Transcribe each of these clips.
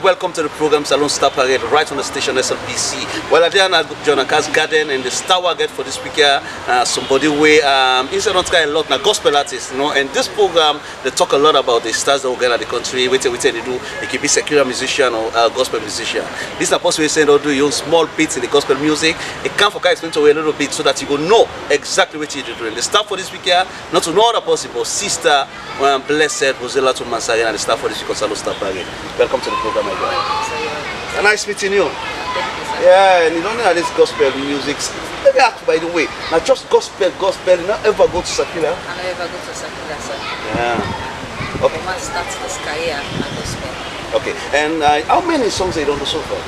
welcome to the program Salon Star Parade, right on the station SLPC. Well, I'm at John Aka's Garden and the star target for this week here. Somebody way inside on a lot now gospel artists, you know. And this program they talk a lot about the stars that we get at the country. What they do, it could be secular musician or gospel musician. This is possible saying they'll do your small bits in the gospel music. It can for explain to you a little bit so that you will know exactly what you're doing. The star for this week here, not to know other possible sister Blessed Rosella to Mansari and the star for this week on Salon Star Parade. Welcome to the program, my guy. Nice meeting you. Yeah, and you don't know this gospel music. Let me ask, by the way, not just gospel, you not ever go to Sakila? I don't ever go to Sakila, sir. Yeah. Okay. I start this career at gospel. Okay, and how many songs they don't do so far?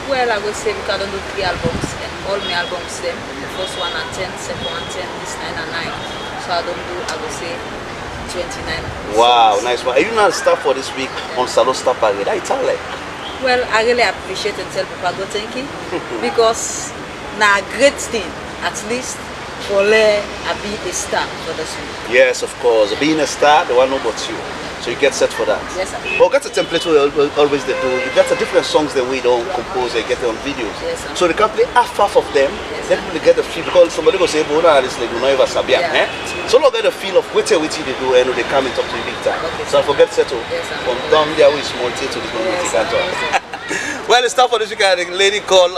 Well, I would say we can do 3 albums, and all my albums, them. The first one at 10, second one 10, this 9 and 9. So I don't do, I would say, 29. Wow, songs. nice one. Are you not star for this week on Salon Star Parade? I tell you. Well, I really appreciate and tell people go thank you because now a great thing, at least for I be a star for this week. Yes, of course. Being a star, they want to know about you. So you get set for that. Yes, sir. But get a template we always they do. You get a different songs that we don't compose, they get them on videos. Yes, sir. So they can play half of them. Yes, Then they get the feel because somebody go say, "Bona, this like you know ever sabia." Yeah. So look at the feel of what they do and they come and talk to you big time. Okay, so I forget settle. Yes, sir. From down there we small to this moment you can talk. Yes, Well, it's time for this week. A lady called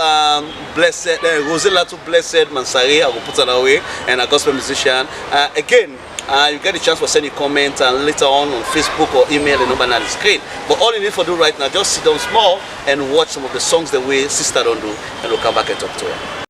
Blessed Rosella to Blessed Mansari. I will put her away, and a gospel musician. Again, you get a chance for sending comments and later on Facebook or email the number on the screen. But all you need to do right now, just sit down small and watch some of the songs the way sister don't do, and we'll come back and talk to her.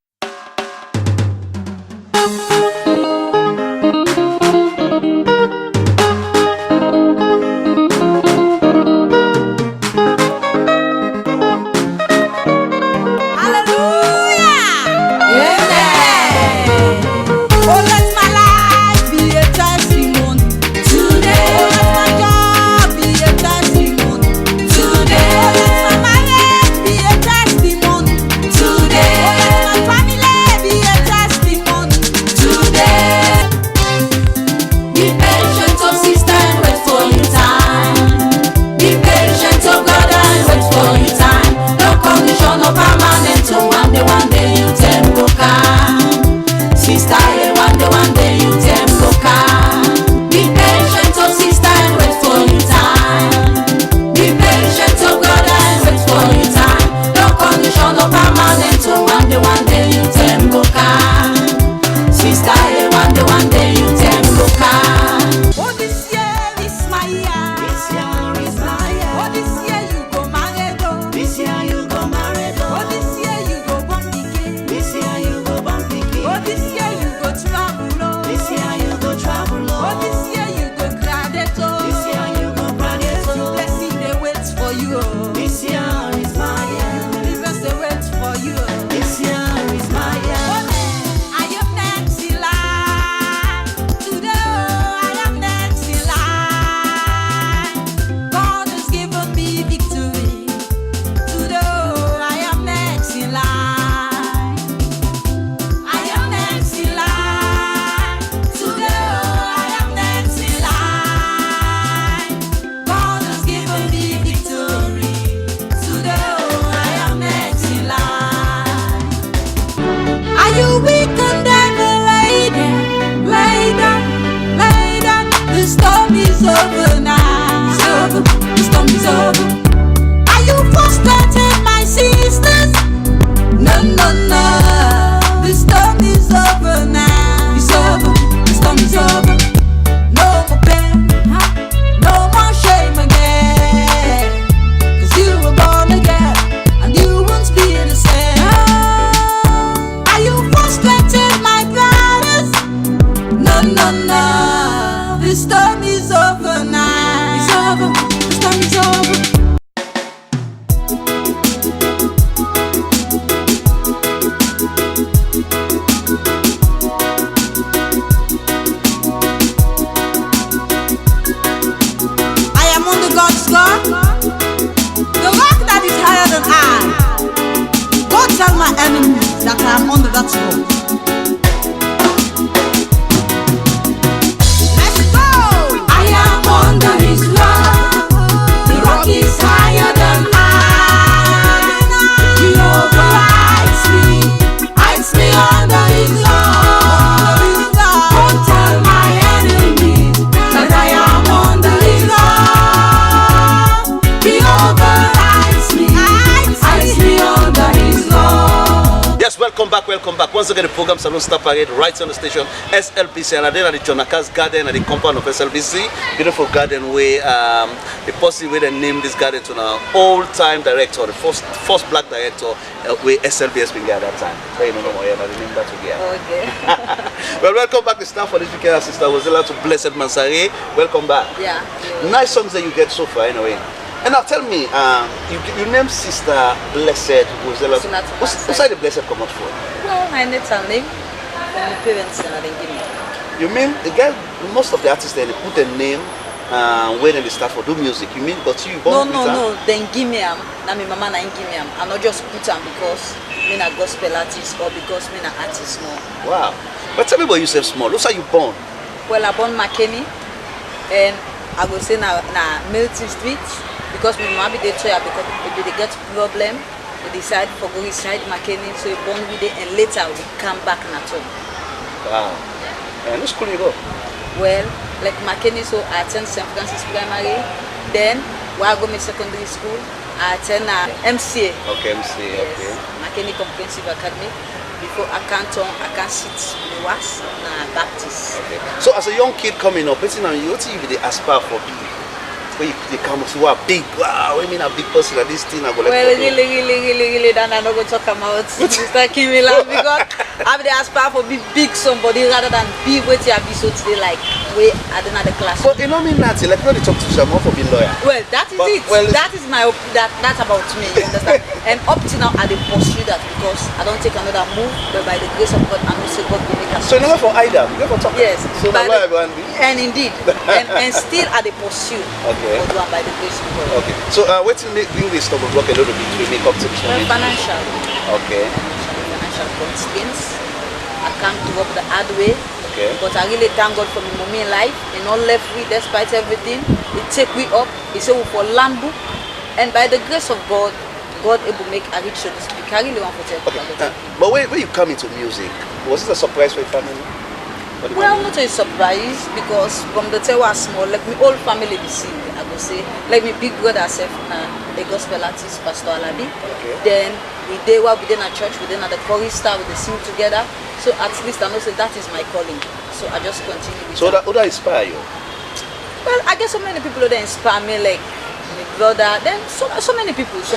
That I'm under that rock. His love, the rock is higher than I. welcome back. Once again, the program Salon Star Parade right on the station SLBC, and then at the John Akas Garden at the compound of SLBC. Beautiful garden where the person where they named this garden to an old-time director, the first black director where SLB has been there at that time. So you know more, yeah, the name that we get. Okay. Well, welcome back to staff for this weekend, Sister Wozella to Blessed Mansare. Welcome back. Yeah. Nice songs that you get so far, anyway. And now tell me, you named Sister Blessed Wozella. What's the Blessed come out for? Well, I need a name from my parents and I didn't give me. You mean the guy? Most of the artists they put a name when they start for do music. You mean, but you born with No. Then give me na my mama na give me I not just put am because me na gospel artist or because me na artist no. Wow. But tell me about yourself small. What's how you born? Well, I born McKinney, and I go say na Milton Street because my mama be dey try because they get problem. They decide for go inside McKinney, so he born with it, and later we come back na home. Wow. And which school you go? Well, like McKinney, so I attend St. Francis Primary. Then where I go my secondary school, I attend MCA. Okay, MCA. Yes, Okay. McKinney Comprehensive Academy. Before I can't sit was na Baptist. Okay. So as a young kid coming up, what you really aspire for? When you come to a big, wow, I mean a big person at this thing, I go like. Well, really, then I'm not going to talk about Mr. Kimila because I would aspire for big somebody rather than be what you have so today like way at another class. But you know me, Nancy, like when you talk to someone for being lawyer. Well, that is it. Well, that is that's about me, you understand? And up to now I dey pursue that because I don't take another move, but by the grace of God, I know say God will make us. So you never for either, you never talk. Yes. So now lawyer go and be. And indeed, and still I dey pursue. Okay. God one by the grace of God. Okay. So what you bring this stop work a little bit to make up to this Well, moment? financial. Okay. Financial constraints. I can't do up the hard way. Okay. But I really thank God for my mommy in life. He not left me despite everything. He take me up. He said we for land book. And by the grace of God, God able to make a rich so to speak. I really want to tell Okay. you. But when you come into music, was it a surprise for your family? For the Well, family? not a surprise because from the time I was small, like my whole family be sing, I go say. Like my big brother self, a gospel artist, Pastor Alabi. Okay. Then we did well within a church, within the chorister, we dey sing together. So at least I know say that is my calling. So I just continue with So that. that inspire you? Well, I guess so many people that inspire me, like my brother. Then so many people, which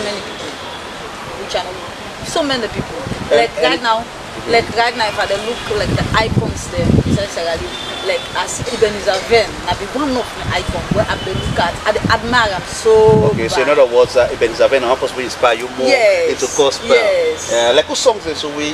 I know, so many people. Like right now, if I dey look like the icons there, essentially, like as Ebenezer Venn, I be one of my icons where I dey look at, I dey admire am so. Okay, so in bad. other words, Ebenezer Venn how possibly inspire you more Yes, into gospel? yes. Like what songs is so we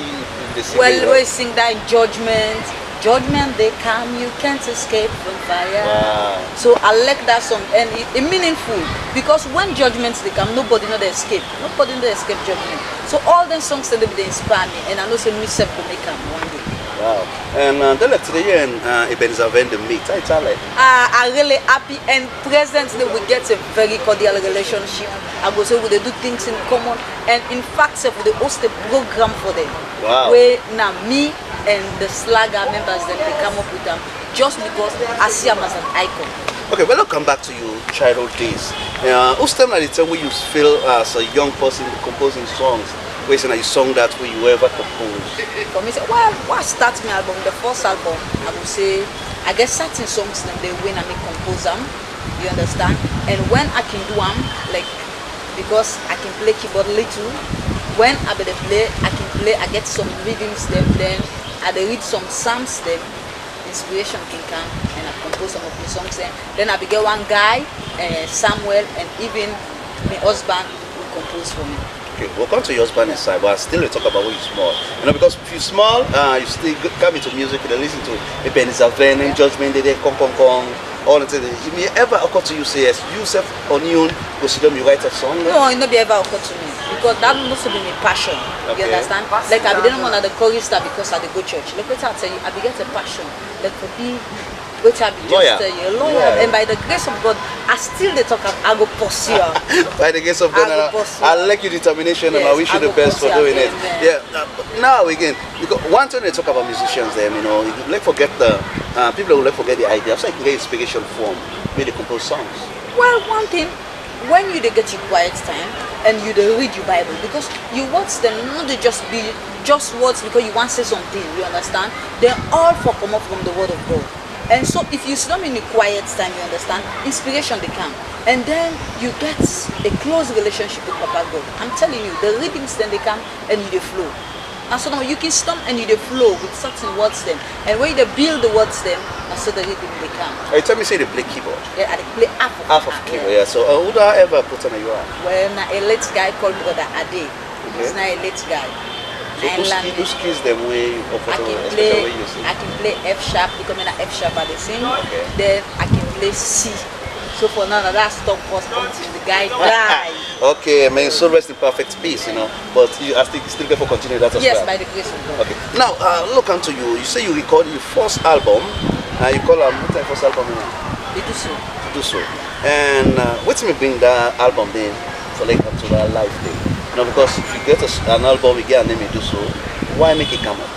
they sing? Well, we sing that in Judgment. Judgment they come, you can't escape from fire. Wow. So I like that song and it's meaningful because when judgments they come, nobody know they escape. Nobody know they escape judgment. So all them songs that they inspire me and I know say myself will make them one day. Wow. And then like today and Ebenezer Venn the meet. I tell it. I'm really happy and presently we get a very cordial relationship. I go say we dey do things in common and in fact we dey host a program for them. Wow. Where now me and the Slagger members them they come up with them just because I see them as an icon. Okay, well, I'll come back to your childhood days. Who's time at the time when you feel as a young person composing songs? Where you song that way you ever compose? For me, say, well, what starts my album? The first album, I would say, I get certain songs then they win and me compose them. You understand? And when I can do them, like because I can play keyboard little. When I be the play, I can play. I get some readings them. Then I dey read some psalms them. Inspiration can come and I compose some of the songs then I get one guy, Samuel, and even my husband will compose for me. Okay, we'll come to your husband inside, but still we talk about when you're small. You know, because if you're small, you still come into music, you listen to Ebenezer Venn, Judgment Day, Kong, all the things. It may ever occur to you, say yes, you self on your own, go sit down, you write a song? No, it not be ever occur to me because that must be my passion. Okay. You understand? Like I be didn't want the chorister because I dey go church. Like what I tell you, I be get a passion. Like for be which I be just Lawyer. tell you, a lawyer. Yeah. And by the grace of God, I still dey talk. I go pursue. By the grace of God, I will pursue. I like your determination and I Yes, wish you I the will best for pursue doing it. again, Yeah. Now again, because one time they talk about musicians, them, you know, you like forget the people will like forget the idea. So you can get inspiration from where they compose songs. Well, one thing, when you dey get your quiet time and you dey read your Bible, because your words dem no dey just be just words because you want to say something, you understand? They all for come up from the word of God. And so if you sit down in a quiet time, you understand, inspiration they come. And then you get a close relationship with Papa God. I'm telling you, the rhythms then they come and you they flow. And so now you can stop and you they flow with certain words them. And when you build the words them, and so the rhythm they come. You tell me say they play keyboard. Yeah, I play Half of keyboard, yeah. So who do I ever put on a you are? Well, now a late guy called Brother Ade. Okay. He's not a late guy. So who skills them way of I can especially play. when you sing? I can play F sharp. You come in at F sharp at the sing. Okay. Then I can play C. So for now, that's stop first until the guy die. Okay, may so rest in perfect peace, you know. But you are still get for continue that as Yes, well. by the grace of God. Okay. Now look onto you. You say you record your first album. You call what type first album? You do so. Do so. And what's me bring that album then for like up to that life thing? You know, because if you get an album, you get a name, you do so. Why make it come up?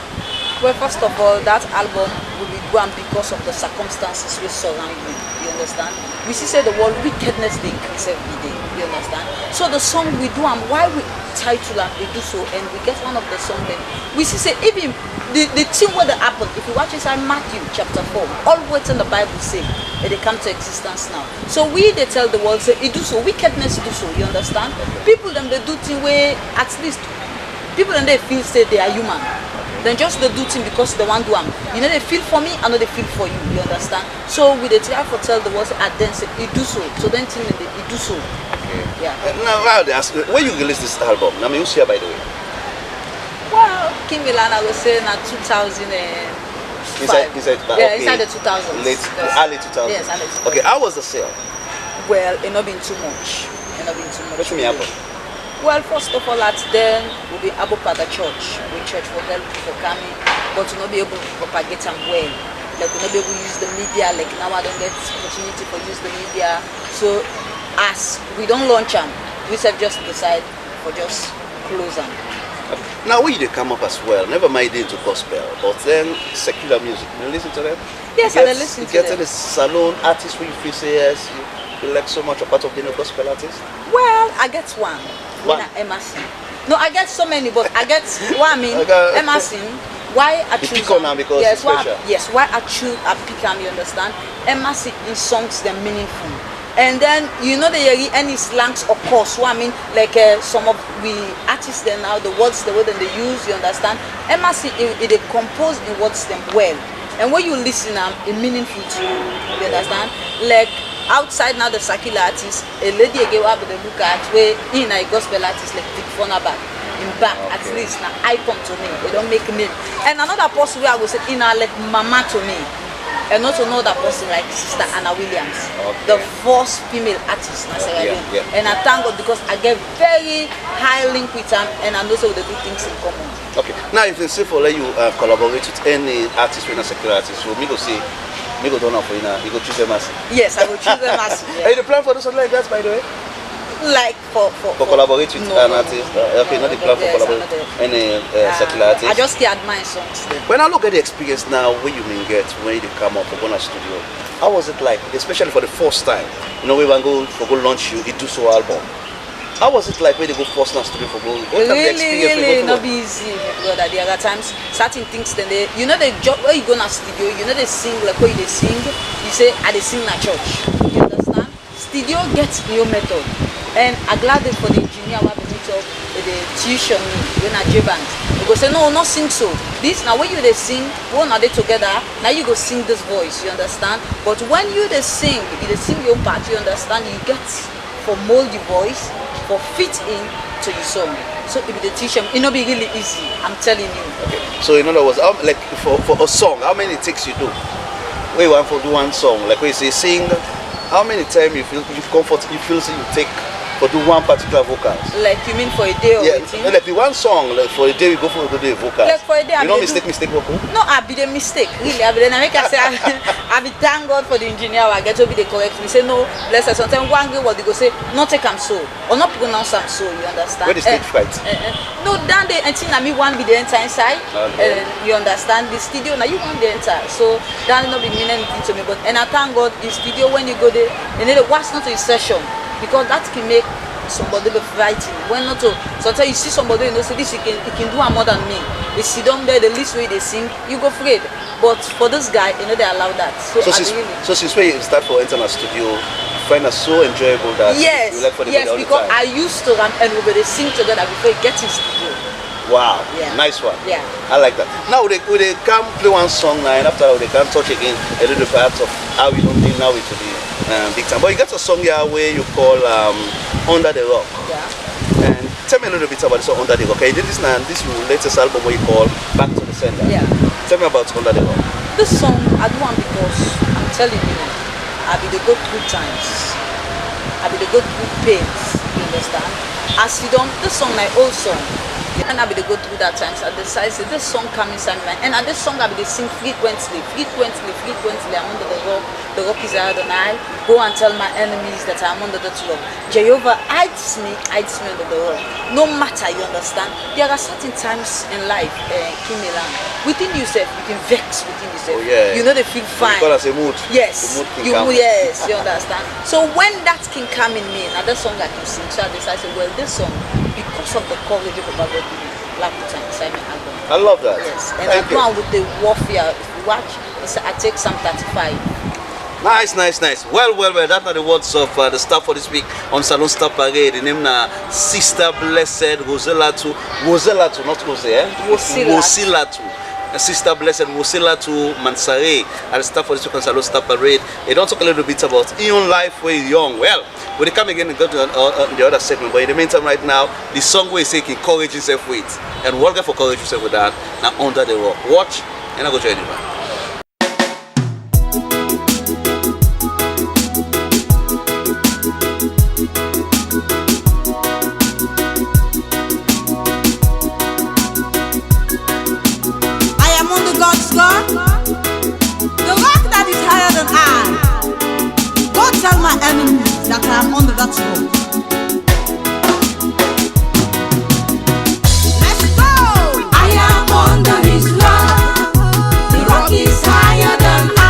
Well, first of all, that album will be gone because of the circumstances we surround you. You understand? We see say the world wickedness they increase every day. You understand? So the song we do and why we title and we do so, and we get one of the song then we see say even the thing where the happen. If you watch inside Matthew chapter 4, all words in the Bible say and they come to existence now. So we they tell the world say it do so, wickedness do so. You understand? People them they do thing where at least people and they feel say they are human. Then just they do thing because they want to do them. You know they feel for me, I know they feel for you. You understand? So we they try to tell the world and then say it do so. So then tell them it do so. Okay. Yeah. Now I would ask, when you release this album, I mean, who's here by the way? Well, King Milan, I was saying at 2005. Inside, Yeah, okay. inside the 2000s. Late, early 2000s. Yes, early 2000s. Okay, how was the sale? Well, it not been too much. It not been too much. What me happen? Well, first of all, at then we'll be able to the church. We church for help for coming, but to not be able to propagate them well. Like we not be able to use the media. Like now I don't get opportunity for use the media. So as we don't launch them, we have just decide for just close them. Now we they come up as well. Never mind into gospel, but then secular music. You listen to them? Yes, I listen to them. You get them. any salon artist where you feel say yes, you like so much a part of being a gospel artist? Well, I get one. One? Emerson. No, I get so many, but I get what I mean. Okay. Emerson. Why I You choose pick on her because yes, it's why, special. yes, why I choose I pick them, you understand? Emerson in songs they're meaningful. And then you know they hear any slangs of course. What I mean, like some of we artists then now the words the way that they use, you understand? Emerson it they compose in words them well. And when you listen it meaningful to you. You understand? Like outside now the secular artist, a lady gave up the look at where in a gospel artist like Dick Fonaback in back at least now icon to me. They don't make name. And another person where I would say in like mama to me. And also another person like Sister Anna Williams, the first female artist in Sierra Leone. Yeah. And I thank God because I get very high link with them and I know so they do things in common. Okay. Now if you say for let you collaborate with any artist or secular artist, so me go say me go down for you go choose them as. Yes, I will choose them as Are you the plan for this something like that by the way? like for collaborate with no, an no, artist? no, Okay, no, not the plan for yes, collaborate any secular artist. I just can't admire songs. When I look at the experience now, where you may get when you come up for a studio, how was it like, especially for the first time? You know, we want to go launch you, it do so album. How was it like when they go first now studio for go? What kind of experience Really we go not through? be easy, brother. There are times certain things then they, you know, the job where you go na studio, you know they sing like where they sing. You say I they sing na church. You understand? Studio gets your method, and I'm glad that for the engineer who have meet up with the tuition me when I J band. You go say no, not sing so. This now when you they sing, one are they together. Now you go sing this voice. You understand? But when you they sing your part. You understand? You get for mold your voice, for fit in to your song. So if the teacher, it not be really easy. I'm telling you. Okay. So in other words, how, like for a song, how many takes you do? Where you want for do one song, like when you say sing, how many times you feel you feel so you take for do one particular vocals? Like you mean for a day or Yeah, anything? like the one song, like for a day we go for the vocals. Like for a day, you don't mistake vocal. No, I be the mistake. Really, I be the make I say I be thank God for the engineer. I get to be the correct. We say no. Let's say sometimes one girl what they go say not take am so or not pronounce am so. You understand? Where the stage fright? No, down there until now me one be the enter inside. Okay. You understand the studio now you want the enter. So that not be mean anything to me. But and I thank God the studio when you go there, you need to watch not to your session because that can make somebody be fighting. When not to, sometimes you see somebody, you know, say this he can do more than me. They sit down there, the least way they sing, you go afraid. But for this guy, you know, they allow that. So since when you start for Internet Studio, you find it so enjoyable that yes, you like for the all because the time. I used to run and we would sing together before you get in studio. Wow, Yeah. nice one. Yeah. I like that. Now they come play one song now, and after that they can touch again a little part of how you don't deal now with the big time. But you got a song here where you call Under the Rock. Yeah. And tell me a little bit about the song Under the Rock. Okay, this your latest album where you call Back to the Sender. Yeah. Tell me about Under the Rock. This song I do one because I'm telling you, I be the go through times. I be the go through pains. You understand? As you don't, this song my old song. And I be the go through that times. I decided this song come inside my and this song I be the sing frequently. I'm under the rock is Adonai. Go and tell my enemies that I'm under the rock. Jehovah hides me under the rock. No matter, you understand. There are certain times in life, Kimilan, within yourself, you can vex within yourself. Oh, yeah. You know they feel fine. Because as a mood. Yes, The mood can come. yes, you understand. So when that can come in me, now that song I can sing, so I decided, well, this song, because of the coverage of Baba God, like put inside my album. I love that. Yes, and Thank I go on with the warfare. If you watch, I take Psalm 35. Nice. Well. That's not the words of the staff for this week on Salon Star Parade. The name na Sister Blessed Wosilatu, not Jose, eh? Wosilatu. Sister Blessed Wosilatu Mansare at the staff for this week on Salon Star Parade. They don't talk a little bit about Ion life where he's young. Well, when they come again and go to the other segment, but in the meantime right now, the song where he say encourage yourself with. And what for encourage yourself with that? Now Under the Rock. Watch and I go join you. God's God, the rock that is higher than I. Go tell my enemies that I am under that rock. Let's go! I am under his rock. The rock is higher than I.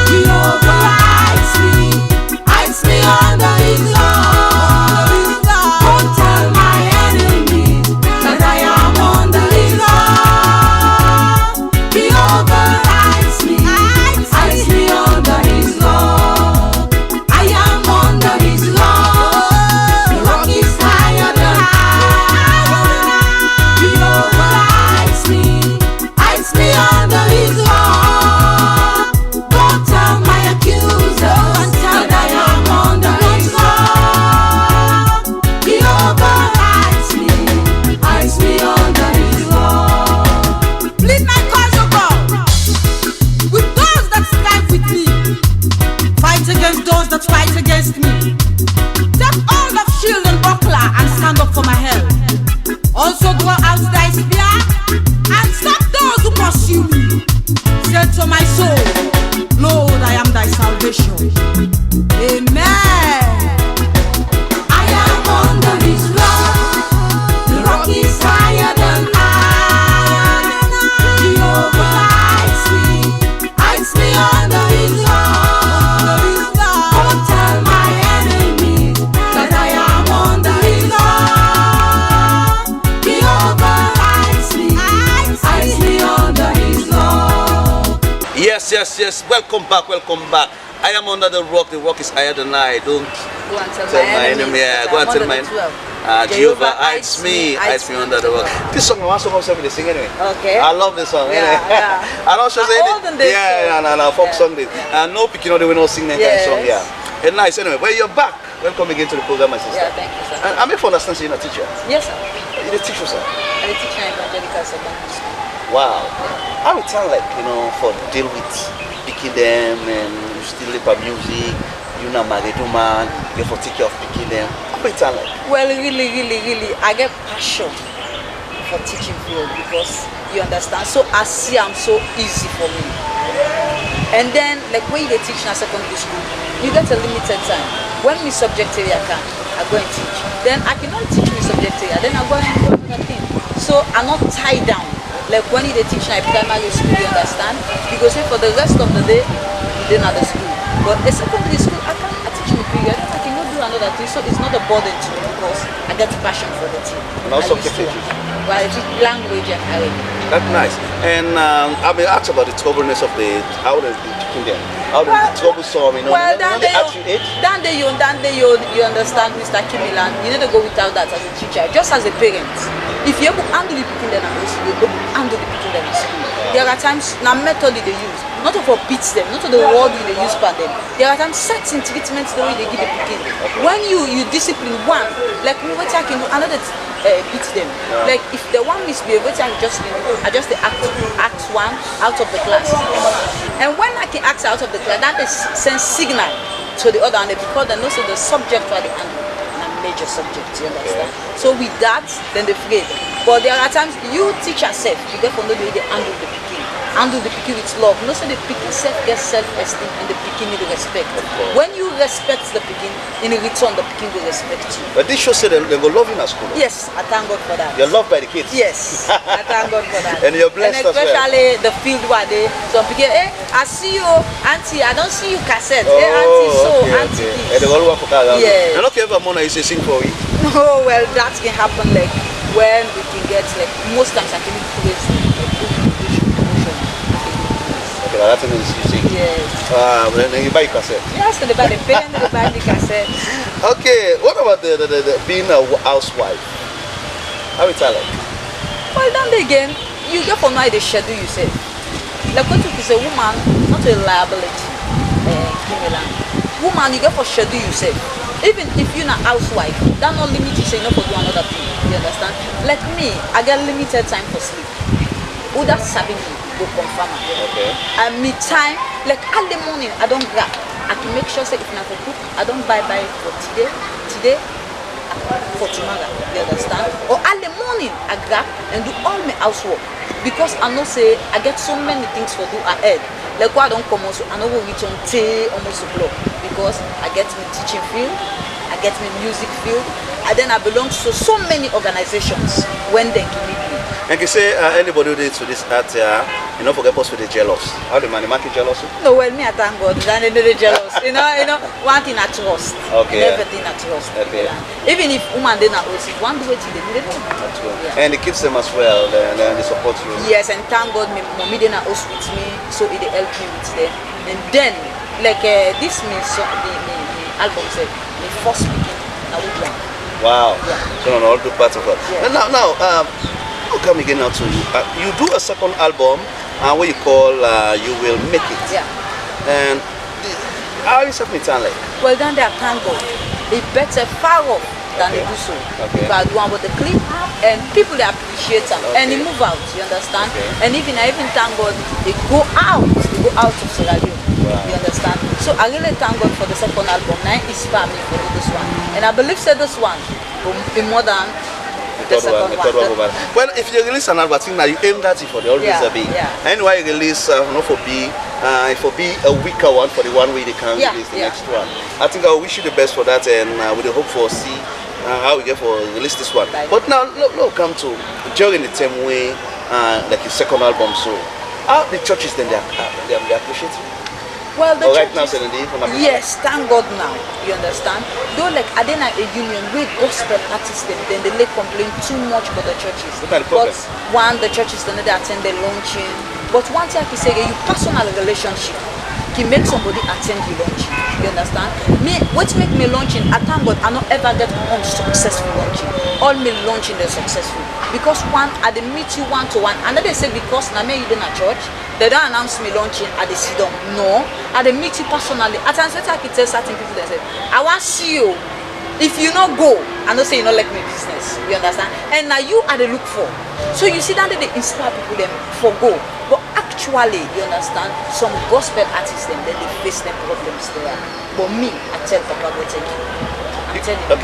Jehovah hides me under his rock. Go tell my enemies that I am under his rock. Jehovah hides me under his rock. I am under his rock. The rock is higher than I. Jehovah hides me under his rock. Don't tell my accusers that I am under his rock. Jehovah hides me under his rock. Plead my cause, O God, with those that strive with me. Fight against those that fight against me. Take hold of shield and buckler and stand up for my help. Also draw out thy spear and stop those who pursue me. Say to my soul, Lord, I am thy salvation. Amen. I am under his rock. The rock is higher than I. Jehovah hides me under his rock. Don't tell my enemies that I am under his rock. Jehovah hides me under his rock. Yes. Welcome back. I am under the rock is higher than I. Don't Go and tell tell my my enemy. enemies Yeah, that go I'm and tell under my the 12. Jehovah hides me under the rock. This song, I want to they sing anyway. Okay. I love this song. Yeah, anyway. yeah. I don't show I olden days no, folk Yeah. song this. No picking on the window sing that kind of song. Yes. Yeah. And nice anyway. Well, you're back. Welcome again to the program, my sister. Yeah, thank you, sir. And I make for understand you're a teacher. Yes, sir. You're a teacher, sir. I teach in evangelical secondary school. Wow. How it sound like, for deal with picking them and you still live by music, you know married woman, you for take care of picking them. How it sound like? Well, really, I get passion for teaching field because you understand. So I see I'm so easy for me. And then, like when you teach in a secondary school, you get a limited time. When me subject area can, I go and teach. Then I cannot teach me subject area. Then I go and do another thing. So I'm not tied down. Like when you teach in a primary school, you understand? Because for the rest of the day, you didn't at the school. But a secondary school, I teach in a period. I cannot do another know that it's not a burden to me because I get passion for the team. And also I used to- languages. Well, it's language and Arabic. That's nice. And I've been asked about the turbulence of how the picking them. How the Well, troublesome, you know. Well, when they ask you age. you understand, Mr. Kimilan. You need to go without that as a teacher, just as a parent. If you able to handle the picking them at school, you able to handle the picking them in school. There are times, now method they use, not to beat them, not to the word they use for them. There are times certain treatments the way they give the picking. When you discipline one, like me, what I can do, another beat them. Like if the one misbehave, what I just the act one out of the class. And when I can act out of the class, that is send signal to the other, and because they know so the subject for the handle. Major subject, you understand? So with that, then they afraid. But there are times you teach yourself, you get from the way they handle the picking. Handle the picking with love. No, so the picking self gets self-esteem and the picking need respect. When you respect the picking, in return the picking will respect you. But this shows that they go love you in school. Yes, I thank God for that. You're loved by the kids. Yes, I thank God for that. And you're blessed and as well. especially the field where they some people, I see you, auntie, I don't see you cassette. Oh, Auntie, so okay, auntie okay. this. And they all want to call around. Yes. And okay, ever Mona is a sing for you. No, well, that can happen like when we can get like most times I can praise promotion. Okay, that thing is you sing. Yes. Then you buy cassette. Yes, so they buy the pen, they buy the cassette. Okay, what about the being a housewife? How it's like? Well, then again, you get for now the schedule you say. Like what if it's a woman, not a liability, criminal. Woman, you get for schedule you say. Even if you're not housewife, that not limit you say no for do another thing. You understand? Like me, I get limited time for sleep. Who that sabi me go confirm am. Okay. And me time, like all the morning, I don't grab. I can make sure say if I for cook, I don't buy for today, for tomorrow. You understand? Or all the morning, I grab and do all my housework because I know say I get so many things for do ahead. Like why I don't come also, I know we reach on almost a block because I get me teaching field, I get me music field, and then I belong to so many organizations when they give me. And you say anybody who did to this art, you know, forget us with the jealous. How the man market jealous? No, well, me I thank God. Then they know the jealous. you know, one thing I trust. Okay. Everything I trust. Okay. Even if woman they not also one do it they do. That's good. Yeah. And it keeps them as well, and they support you. Yes, and thank God, my mommy they not also with me, so it help me with them. And then, like this means so, the album said, the first speaking, I would one. Wow. Yeah. So on all the parts of it. Yeah. And now, how come again now to you? You do a second album, what you call You Will Make It. Yeah. And how is it like? Well, then they are thank God. They better far off than they do so. Okay. If I do one with the clip, and people they appreciate them, and they Okay. move out. You understand? Okay. And even I even thank God they go out of Sierra Leone. Wow. You understand? So I really thank God for the second album. Now it inspired me for this one, and I believe say this one will be more than the second one. Well, if you release an album, I think now you aim that for the always Yeah, a big. yeah. And why you release not for B, for be a weaker one for the one way they can Yeah, release the yeah. next one. I think I wish you the best for that, and we hope for see how we get for release this one. Right. But now, look, come to during the same way, like his second album. So, how the churches then they appreciate it. Well, the Right now, churches- saying they from Yes, thank God now. You understand? Though like I didn't a union with gospel artists then they lay complain too much about the churches. What are the But problems? one, the churches then they attend the launching. But one thing I can say, you personal relationship can make somebody attend the launching. You understand? Me, what make me launching, I thank God I don't ever get unsuccessful launching. All me launching they're successful. Because one, I dey meet you one to one. And then they say because now me you in a church, they don't announce me launching at the sit down. No, I dey meet you personally. At times I can tell certain people they say, I want to see you. If you not go, I know say you not like my business. You understand? And now you are the look for. So you see that they inspire people them for go. But actually, you understand, some gospel artists them then they face them problems there. But me, I tell Papa go thank you. I'm telling you.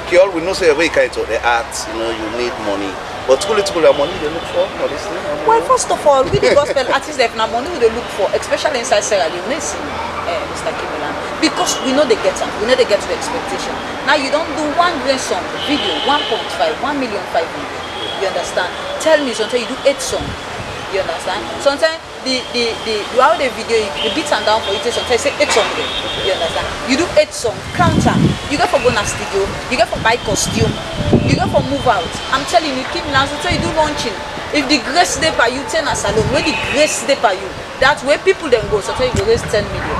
Okay, we know say every kind of the arts, you know, you need money. But truly, money they look for this thing. Well, first of all, we the gospel artists that na money we dey look for, especially inside Sierra Leone, see, Mr. Kimilan, because we know they get them, we know they get to expectation. Now you don't do one great song, video, 1.5, 1,500,000. You understand? Tell me sometimes you do 8 songs. You understand? Sometimes the how the video the beats and down for it sometimes say 800. You understand? You do 8 songs, count am. You go for go na studio, you go for buy costume, you go for move out. I'm telling you, Kim Milan, so you do launching. If the grace dey per you, 10 a salon, when the grace dey per you, that's where people then go. So you go raise 10 million.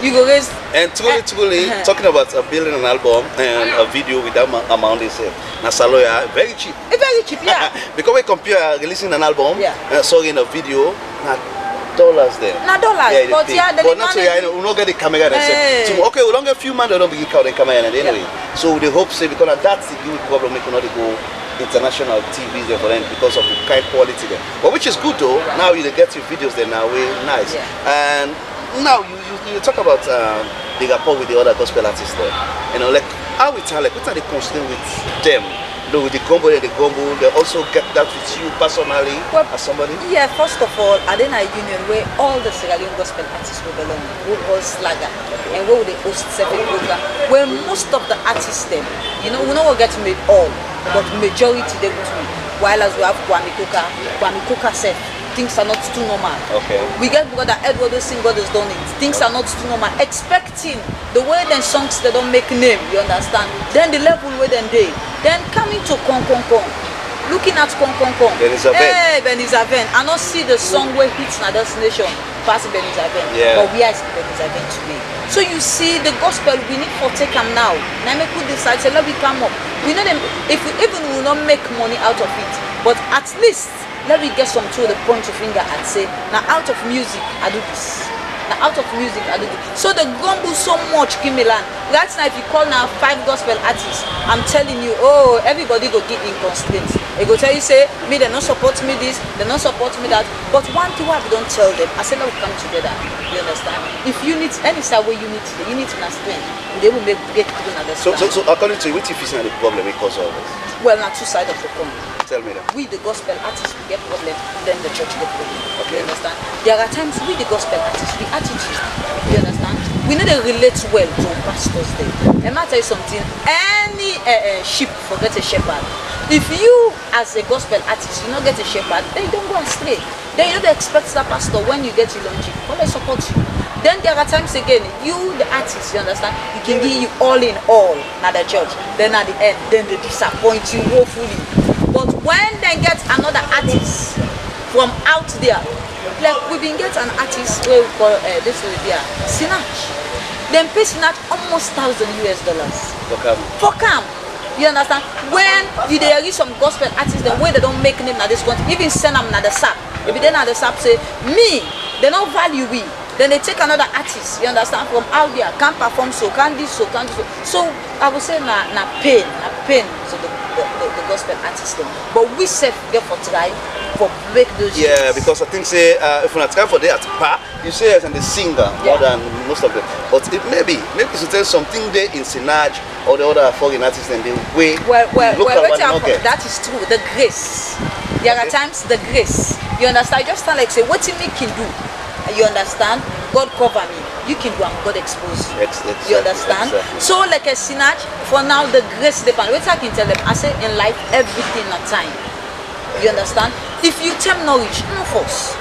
You go raise. And truly, talking about building an album and a video with that amount is na Saloya very cheap. It's very cheap, yeah. Because we compare releasing an album, Yeah. sorry, in a video, na dollars there. Na dollars, Yeah, but yeah, the but not so money- we don't get the camera. Hey. So, okay, we don't get few man, they don't begin count the camera anyway. So they hope say because that's the huge problem, we cannot go international TVs there for them because of the kind quality there. But which is good though. Now you get your videos there now, way nice. Yeah. And now you talk about the rapport with the other gospel artists there. You know, like how it's like what are they considering with them? You know, with the gumbo and the gumbo, they also get that with you personally Well, as somebody. Yeah, first of all, I did a union where all the Sierra Leone gospel artists will belong. We host Slager and where they host 7 program. Where most of the artists them, you know, we don't get made all, but majority they with me. While as we have Kwame Koka said, things are not too normal. Okay. We get brother Edward sing God has done it. Things are not too normal. Expecting the way them songs they don't make name, you understand? Then the level where then they. Then coming to Kong. Looking at Kong. Benizaven. Hey, Benizaven. I not see the song where hits na destination past Benizaven. Yeah. But we are Benizaven today. So you see the gospel we need for take them now. Now make we decide say let we come up. We know them if we even will not make money out of it, but at least let me get some to the point of finger and say, now out of music, I do this. Now out of music, I do this. So the gumbo so much, Kimilan. Right now, if you call now 5 gospel artists, I'm telling you, oh, everybody go get in constraints. They go tell you, say, me, they don't support me this, they don't support me that. But one thing I don't tell them, I say, let we come together. You understand? If you need any side where you need to understand, they will make get people So understand. according to you, which is the problem because of this? Well, now 2 sides of the coin. Tell me that. We the gospel artists we get problem, then the church get problem. Okay. You understand? There are times we the gospel artists, the attitude, you understand? We need to relate well to pastors there. And I tell you something, any sheep forget a shepherd. If you as a gospel artist you not get a shepherd, then you don't go astray. Then you don't expect that pastor when you get to launch it, well, I support you. Then there are times again, you the artist, you understand, you can give you all in all at the church. Then at the end, then they disappoint you woefully. But when they get another artist from out there, like we been get an artist where we call this lady Sinach. Then pay Sinach almost $1,000 for camp. You understand? When you there is some gospel artists, the way they don't make name na this country, even send them na the sap. If they na the sap say me, they don't value we. Then they take another artist, you understand, from out there, can't perform so, can't this so, can't do so. So I would say na pain to the gospel artists them. But we self get for try for break those Yeah, chains. because I think say if you're not trying for that part, you say as the singer more than most of them. But it maybe to tell something there in Sinach or the other foreign artists and the way Well, local wait, one not get. that is true. The grace. There are times the grace. You understand? Just like say, what me can do. You understand? God cover me. You can do and God expose you. Exactly, You understand? exactly. So like a Sinach, for now the grace depends. What I can tell them, I say in life everything at time. You understand? If you tell knowledge, no force.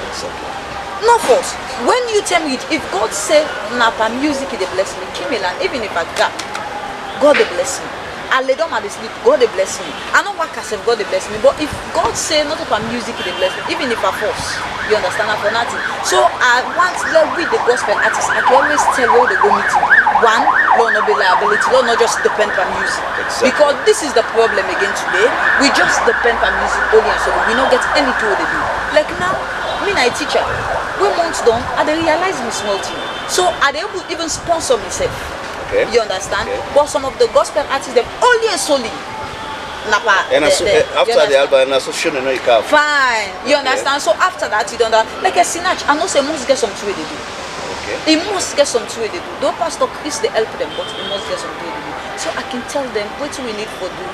No force. When you tell me, if God say, Napa music, they bless me, Kimilan, even if I gap, God they bless me. I lay down at the sleep, God they bless me. I know what I say, God they bless me. But if God say not about music, they bless me, even if I force, you understand that for nothing. So I want to with the gospel artists, I can always tell where they go meeting. One, Lord no be liability, Lord not just depend on music. Exactly. Because this is the problem again today. We just depend on music only and so we don't get any tool they do. Like now, me na a teacher. When months done, I dey realize me small thing. So I dey able even sponsor myself. Okay. You understand? Okay. But some of the gospel artists, them only and solely. Napa, And after the album, and association, you can. fine. You understand? So after that, you don't like a Sinach. I know say must get some way they do. Okay. He must get some way they do. Don't Pastor Chris they help them, but he must get some way they do. So I can tell them what we need for do.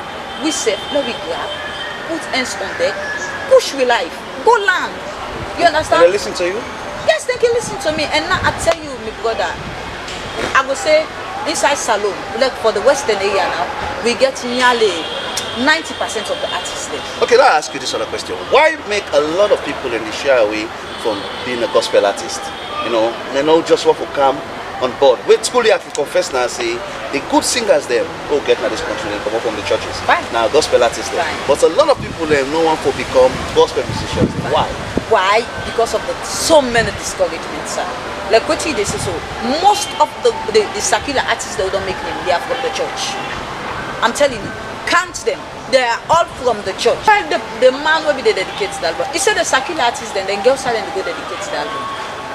We say, let we grab, put ends on deck, push with life, go land. You And understand? they listen to you? Yes, they can listen to me. And now I tell you, my brother, I will say inside Salon, like for the Western area now, we get nearly 90% of the artists there. Okay, let me ask you this other question. Why make a lot of people in the shy away from being a gospel artist? You know, they know just want to come on board. With school, I can confess now, say the good singers them get now this country, they come up from the churches. Fine. Now gospel artists them. Fine. But a lot of people them no one for become gospel musicians. Why? Why? Because of the so many discouragements, sir. Like what you say, so most of the secular artists that don't make them, they are from the church. I'm telling you, count them. They are all from the church. The man will be the dedicated the album. He said the secular artists, then girls side and they go dedicate the album.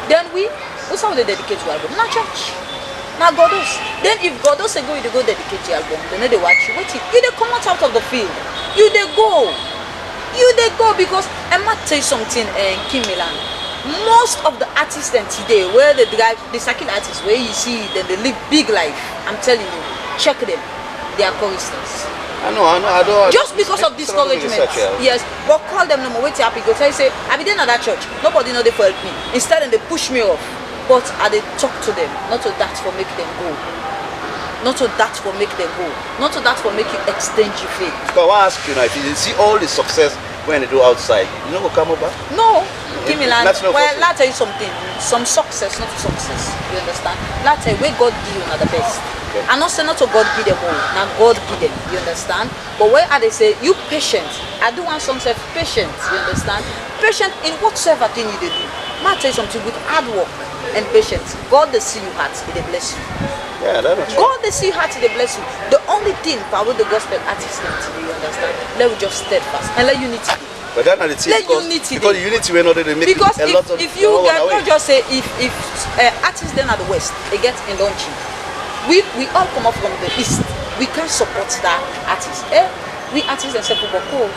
Then we also the dedicate the album. Not church. Now God does. Then if God does say go, you go dedicate the album. Then they watch you. Wait, you they come out of the field. You they go. You they go because I might tell you something, Kim Milan. Most of the artists then today, where they drive, the secular artists, where you see them, they live big life. I'm telling you, check them. They are choristers. I know, I don't. Just because of discouragement. Yes, but call them no more. Wait till happy. Go tell you say, I be there at that church. Nobody know they for help me. Instead, they push me off. But I they talk to them, not to that for make them go. Not to that for make them go. Not to that for make you extend your faith. Because I ask you now, if you see all the success when they do outside, you know go come over? No. Give me land. Well, possible. let tell you something. Some success, not success. You understand? Let tell you where God give you are the best. Okay. And not say not to God give them all. Now God give them. You understand? But where are they say you patient? I do want some self patient. You understand? Patient in whatsoever thing you do. I tell you something with hard work and patience. God they see you heart, they bless you. Yeah, that's true. God they see you heart, they bless you. The only thing power the gospel artist can do, you understand? Let we just steadfast and let unity be. But that's not the thing. Let Because unity the unity we're not they make because a lot of if you run get away. not just say if artists then at the west they get in launching, we all come up from the east, we can't support that artist. We artists and say cool.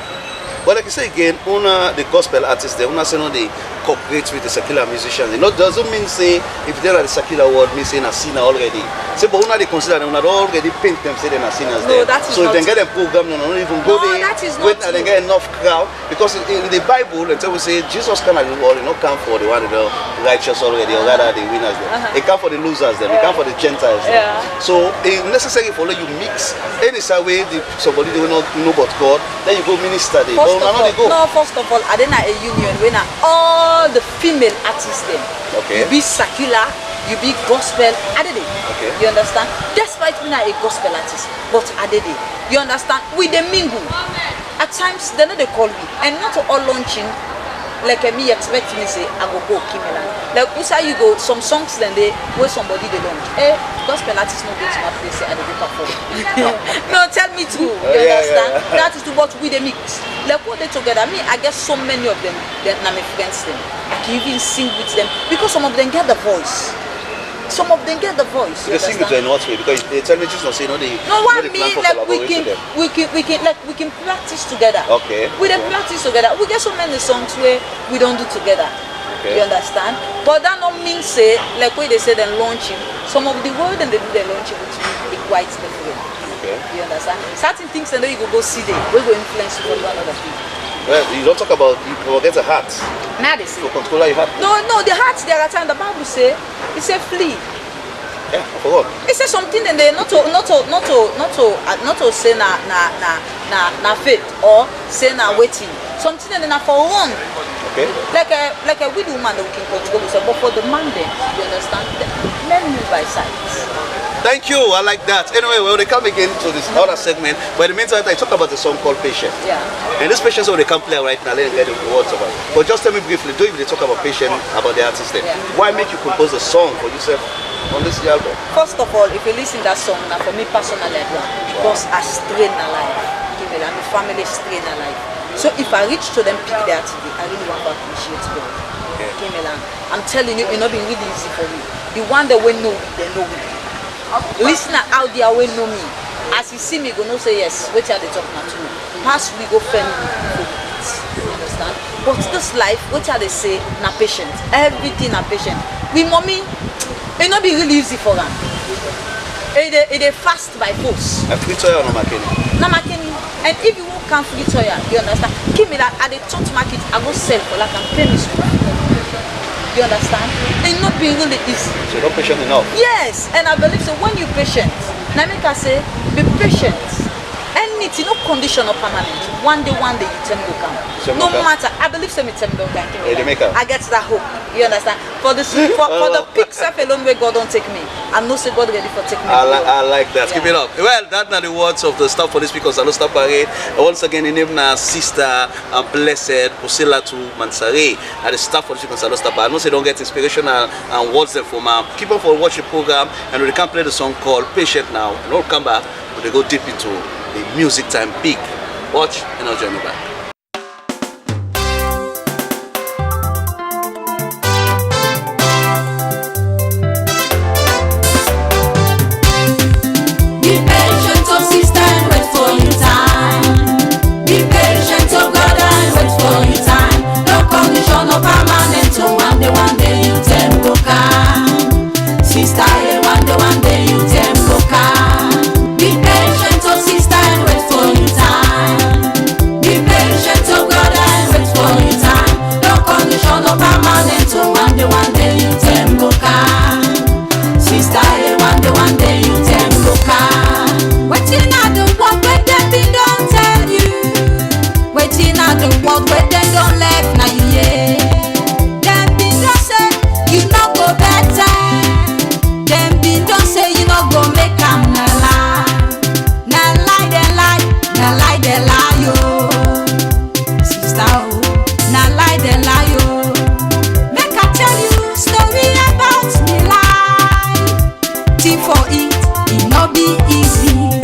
But like you say again, the gospel artists, they say no, they cooperate with the secular musicians. It doesn't mean say if they're at the secular world, me saying a sinner already. Say, but they consider them already paint them say they're sinners. No, there. that is so not if they get a program, no, even go No, there. that is wait not and they true. get enough crowd because in the Bible, until we say Jesus cannot do all, not come for the one the righteous already, or rather the winners. He come for the losers. Them. He come for the Gentiles. Yeah. So it's necessary for you mix any way somebody they will not know but God. Then you go minister there. First of all, I didn't a union when all the female artists then. Okay. You be secular, you be gospel, I did it. Okay. You understand? Despite being a gospel artist, but I did it. You understand? We they mingle. At times they know they call me. And not all launching like me expect me say I go Kimela. Like who say you go some songs then they where somebody they launch. Gospel artists no go to my place say I dey go perform. No, tell me true. You understand? Yeah. That is to what we they mix. Like what they together. Me, I guess so many of them that na my friends them. I can even sing with them because some of them get the voice. Some of them get the voice. They sing with you in what way? Because they tell me just not say no they no what they me plan for like collaboration we can practice together. Okay. We can practice together. We get so many songs where we don't do together. Okay. You understand? But that don't mean say like when they say they're launching. Some of the word and they do their launching which be quite different. Okay. You understand? Certain things and then you go see them. We go influence you for one other thing. Well, you don't talk about you forget a heart. Now they say. To control your heart. No, the hearts there are times the Bible say it say flee. Yeah, I forgot. It says something and they not to say na faith or say na waiting. Something and then for one. Okay. Like a widow woman that we can control yourself, but for the man then, you understand? Men live by sight. Thank you, I like that. Anyway, when they come again to this other segment, but in the meantime, I talk about the song called Patient. Yeah. And this Patience, they can play right now, let them get the words about it. But just tell me briefly, don't even talk about Patient, about the artist then. Yeah. Why make you compose a song for yourself on this album? First of all, if you listen to that song, now for me personally, because I strain alive. I'm a family strain alive. So if I reach to them pick their TV, I really want to appreciate them. Okay. I'm telling you, it's not been really easy for me. The one that will know me, they know me. Listener out there will know me. As you see me, go no say yes. Wait till they talk now to me. Pass we go family. You understand? But this life, what are they say? Na patient. Everything na patient. We mommy, it not be really easy for them. It fast by force. A free toy or no marketing? Na marketing. And if you won't come free toy, you understand? Give me that at the top market, I go sell for like I'm pay me school. You understand? It's not being really easy. So you're not patient enough. Yes, and I believe so. When you're patient, now make I say, be patient. Anything, no condition or permanent. One day you turn will come. Some No local. matter, I believe some it's don't thank me. Yeah, they make am. I get that hope. You understand? For the peak self alone where God don't take me. I know say God ready for take me. I like that. Keep it Yeah. up. Well, that's not the words of the staff for this week on Salo Star Parade. Once again, the name now Sister Blessed Pusilatu Mansare. And the staff for this week on Salo Star Parade. I know they don't get inspiration and words them from keep on for watch the program, and we can play the song called Patient now. And we'll come back, we go deep into the music time big. Watch and I'll join you back. Be patient, oh sister, and wait for your time. Be patient, oh brother, and wait for your time. No condition, no permanent. So one day you them go come. Sister, yeah, one day you them go come. Be patient, oh sister, and wait for your time. Be patient, oh brother, and wait for your time. No condition, no permanent. So one day you them go come. Sister, yeah, one day you them go come. Waiting at the work where they don't tell you. Waiting at the work where they don't let now you yeah. Them be don't say you no go better. Them be don't say you no go make am na lie. Na lie they lie, na lie they lie yo. Sister oh, na lie they lie yo. Make I tell you story about me life. Tip for it no be easy.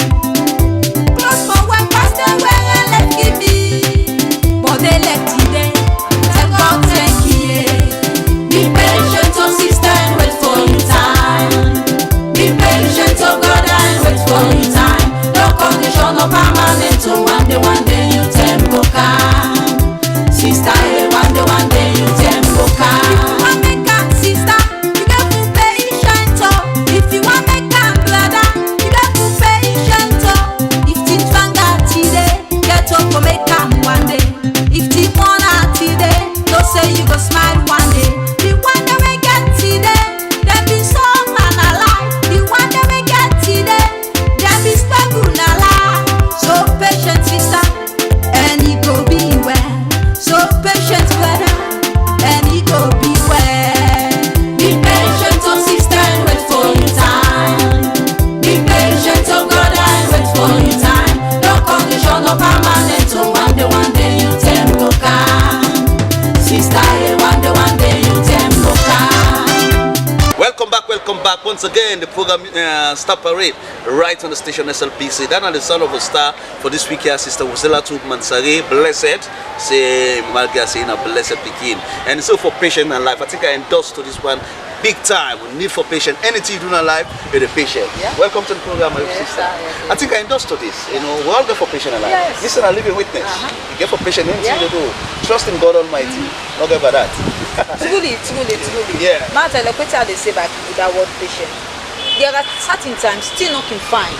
Close for one pastor where I left give me, but they left today. Tell God thank you. Be patient, oh sister, and wait for your time. Be patient, oh brother, and wait for your time. No condition, no permanent. So one day you them go come. Sister, yeah, one day you them go come. If you want make am sister, you got to patient, oh. If you want make am brother, you got to patient, oh. If things wrong today, get up for make am one day. If things wanna today, don't say you go smile one day. The one that we get today, there be some man alive. The one that we get today, there be struggle na life. So patient sister, and it go be well. So patient brother, and it go be well. Be patient, oh sister, and wait for your time. Be patient, oh brother, and wait for your time. No condition, no permanent. So one day you them go come. Sister, yeah, one day you them go come. Welcome back once again. The program Star Parade right on the station SLPC. That are the son of a star for this week here, Sister Pusilatu Mansare, blessed. Say Malga saying a blessed begin. And so for patient and life, I think I endorse to this one big time. We need for patient. Anything you do in life, you're the patient. Yeah. Welcome to the program, my Yes, sister. sir, yes, I think I endorse to this. You know, we all go for patient and life. Yes. Listen, I live a witness. You get for patient, anything Yeah. you do. Trust in God Almighty. Not get about that. It's good. Yeah. Matter like what they say back with that word patient. There are certain times still not can find.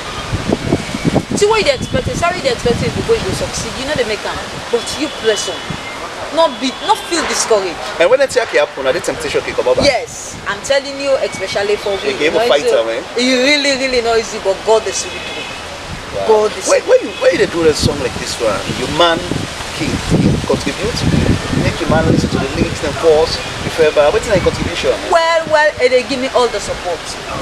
See what they expect. Sorry, they expect is the way you succeed. You know they make them, but you press on. Not feel discouraged. And when it's happen, the temptation can come over. Yes, I'm telling you, especially for You me. gave a fighter, man. You really not easy, but God is with me. God is Why you do a song like this one? Your man king contribute, make your man listen to the lyrics and force, if ever. What's my contribution? well, they give me all the support,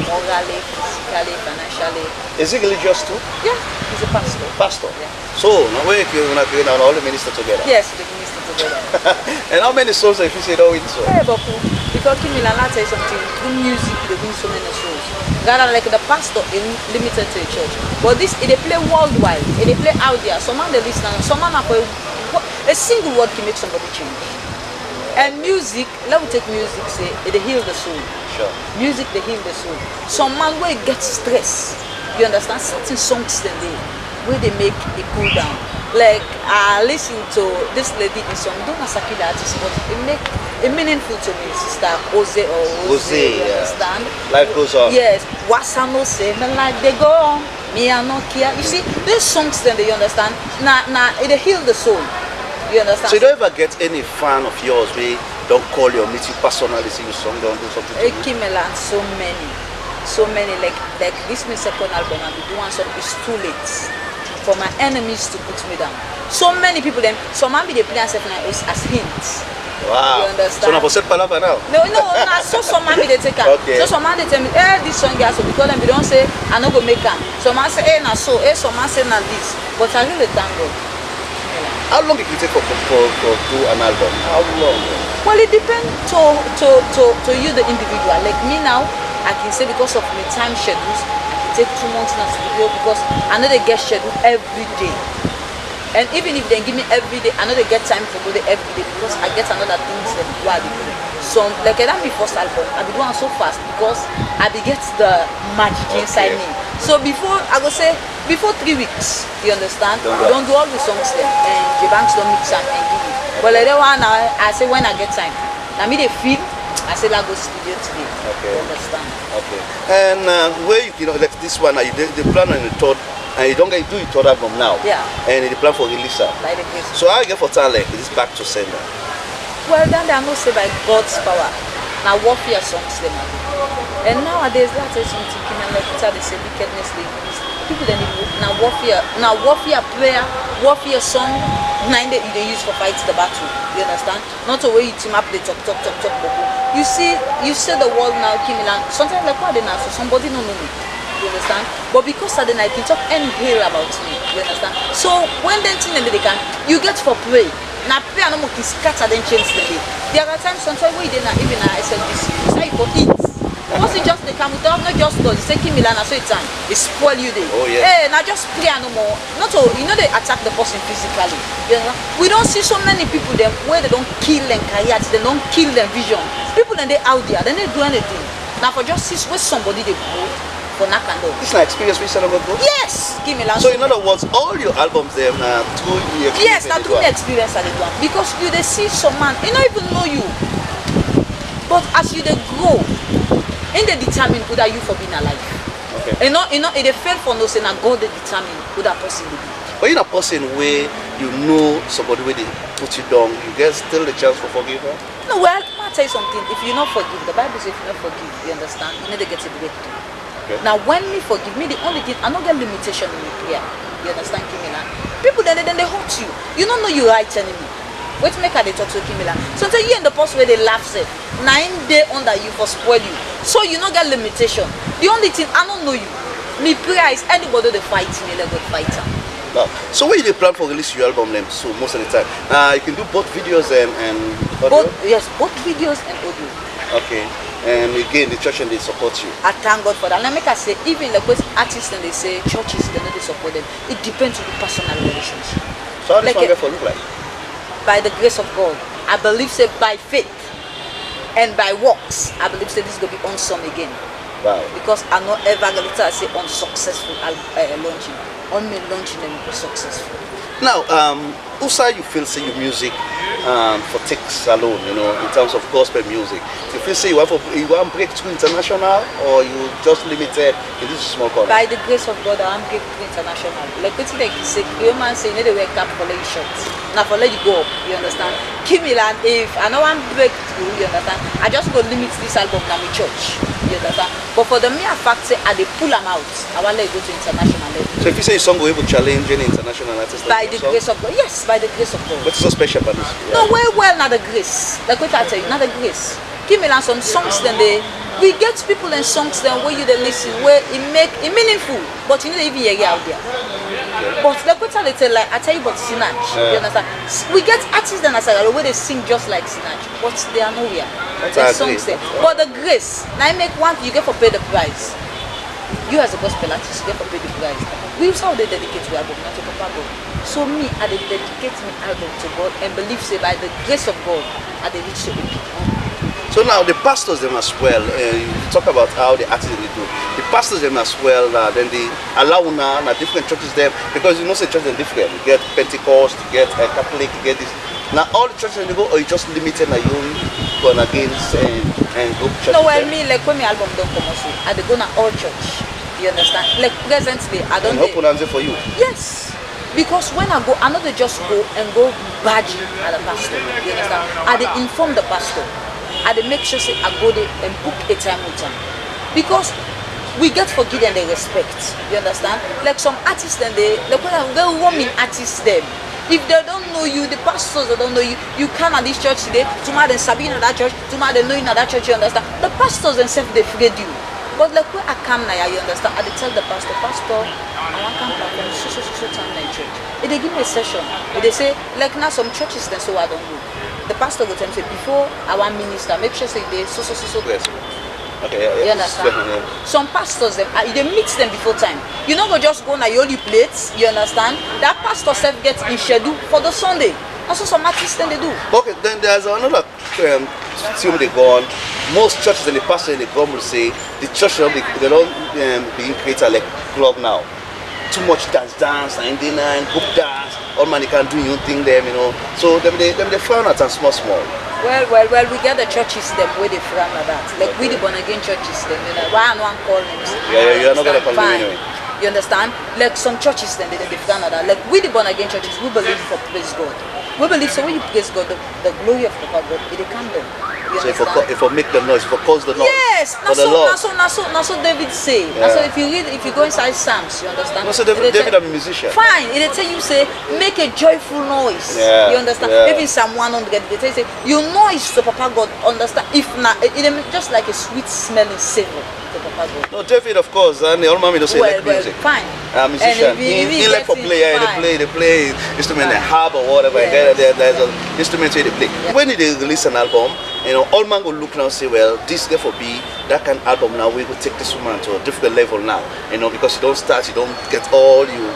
morally, physically, financially. Is he religious too? Yeah, he's a pastor. Pastor. Yeah. So now we're creating all the ministers together. Yes, the minister together. And how many souls have you said all in so? Hey, Boku, because Kimi Lala tell you something, through music, they win so many souls. Rather like the pastor is limited to a church. But this, they play worldwide, they play out there. Some man they listen, some man a single word can make somebody change. And music, let me take music, say, they heal the soul. Sure. Music, they heal the soul. Some man where it gets stress, you understand, certain songs then where they make it cool down. Like I listen to this lady in song, don't ask the artist, but it make it meaningful to me, sister Ose or Ose, you yeah. understand? Life goes on. Yes. Wasano say me like they go on, me I not care. You see, these songs then they understand, they heal the soul. You understand? So you don't ever get any fan of yours where don't call you or meet you personally, see your song, don't do something to you? Kimela, so many like this my second album and the one song is too late. for my enemies to put me down. So many people them, some man be they play as hints. Wow. You understand? So now for set palava now. No, nah, so some man be they take am. Okay. So some man they tell me, this song has to because them they don't say I no go make am. Some man say, na so, some man say na this. But I really thank God. How long did it take for do an album? How long? Well, it depends to you, the individual. Like me now, I can say because of my time schedules, I can take 2 months in a studio because I know they get scheduled every day. And even if they give me every day, I know they get time for go there every day because I get another things that I do. So like that be first album, I be doing so fast because I be get the magic inside me. So before I go say before 3 weeks, you understand? Don't do all the songs there and the banks don't mix them and give it. But like that one now I say when I get time. Now me they feel I say I go studio today. Okay. You understand? Okay. And where you know like this one, you the plan on the third, and you don't get do it third album now. Yeah. And the plan for release am. Like the case. So how you get for talent is back to sender. Well, then they are not say by God's power. Now warfare songs them are good. And nowadays that is something like they say wickedness they use. People they need now warfare prayer, warfare song, they use for fight the battle. You understand? Not a way you team up they talk. You see the world now, Kimilan, sometimes like what they now, so somebody don't know me. You understand? But because of the night they talk and hear about me. You understand? So when they think they can, you get for pray. Now pray and almost scatter then change the day. There are times sometimes where they not even SLBC. Say for eat. Once you just they come without not just God, they say Kimilan so it's time. It spoil you day. Oh yeah. Hey, now just pray no more. Not all you know they attack the person physically. You know? We don't see so many people them where they don't kill them careers, they don't kill them vision. People then they out there, then they do anything. Now for just see where somebody they go. For knock and door. This is an experience we said about both? Yes! Give me So in other words, all your albums them through the experience. Yes, now through the experience I did one. Because you they see some man, he don't even know you. But as you they grow, and they determine who that you for being alive. Okay. You know, they fail for no saying that God they determine who that person will be. But you're a person where you know somebody where they put you down, you get still the chance for forgive her? No, well, I'll tell you something. If you not forgive, the Bible says if you not forgive, you understand, you need to get a breakthrough. Okay. Now, when me forgive me, the only thing I don't get limitation in my prayer. You understand, Kimila? People then they hurt you. You don't know you right enemy. Wait, make her they talk to Kimila. Sometimes you in the post where they laugh say 9 days under you for spoil you. So you don't get limitation. The only thing I don't know you. Me prayer is anybody they fight me, let God fight them. Now, so when you plan for release your album them, so most of the time, you can do both videos and audio? Both videos and audio. Okay. And again, the church and they support you. I thank God for that. Let me say, even like artists and they say churches, they know they support them. It depends on the personal relationship. So how does Like one get for look like? By the grace of God, I believe say by faith and by works, I believe say this is gonna be awesome again. Wow. Because I'm not ever gonna say unsuccessful launching. On me launching and be successful. Now, also you feel say your music for takes alone, you know, in terms of gospel music. You feel say you want breakthrough international, or you just limited in this small corner? By the grace of God, I am breakthrough international. Like what they say, your man say you need to wear cap for let you short. Now for let you go up, you understand? Kimilan, if I know I'm breakthrough, you understand? I just go limit this album to my church. You understand? But for the mere fact say I they pull them out, I want to go to international level. So if you say your song will able to challenge any international artist, By the grace of God, yes, by the grace of God. what's so special about this? No, well, not the grace. Like what I tell you, not the grace. Give me some songs then we get people and songs then where you they listen, where it meaningful, but you need to even hear it out there. But like what I tell like I tell you about Sinach, you understand? We get artists then as where they sing just like Sinach, but they are nowhere. The songs there. But the grace, now I make one you get for pay the price. You as a gospel artist, you get for pay the price. We also they dedicate to album, not to Papa God. So me, I dedicate my album to God and believe say by the grace of God, I reach to the people. So now the pastors them as well, you talk about how the artists they do. The pastors them as well, then they allow now different churches them, because you know say churches are different. You get Pentecost, you get Catholic, you get this. Now all the churches they go, or you just limited na you going against and group churches. No, well me like when my album don't come also, I dey go na all church. You understand? Like presently, I don't. And open answer for you. Yes. Because when I go, I know they just go and go badge at the pastor. You understand? I dey inform the pastor. I dey make sure say I go there and book a time with them. Because we get for give them the respect. You understand? Like some artists then they roaming artists them. If they don't know you, the pastors that don't know you, you come at this church today, tomorrow they sabi in that church, tomorrow they know in that church, you understand? The pastors themselves they forget you. But like where I come now, you understand? I dey tell the pastor, I want to come from so time in church. If they give me a session, if they say, like now some churches then so I don't go. The pastor will tell me say before I want minister, make sure say they so. Yes. Okay, You understand? Some pastors them they meet them before time. You know go just go na your only plates, you understand? That pastor self gets in schedule for the Sunday. Also some artists then they do. Okay, then there's another thing they go on. Most churches and the pastor in the government will say the church they don't being created like club now. Too much dance and group dance, all man they can't do your thing them, you know. So them they frown at and small. Well, we get the churches them where they frown at that. Like we the born again churches them, you know, why no one call them? Yeah, you're not gonna call them anyway. You understand? Like some churches then they frown at that. Like we the born again churches, we believe for praise God. We believe so when you praise God, the glory of God, it come down. So if I make the noise, if I cause the noise, yes, for the Lord. so David say. Yeah. So if you go inside Psalms, you understand? So David, I'm a musician. Fine, it tell you say make a joyful noise. Yeah, You understand? yeah. Even Psalm 100, they tell you say you noise to Papa God. Understand? If not, it just like a sweet smelling savor to Papa God. No, David, of course, and the old man don't say like music. Fine. I'm a musician. He like for play, they play instrument, they harp or whatever. Yes. There's an instrument where they play. Yeah. When they release an album, you know, all man go look now and say, well, this therefore be that kind of album now. We will take this woman to a different level now. You know, because you don't start, you don't get all you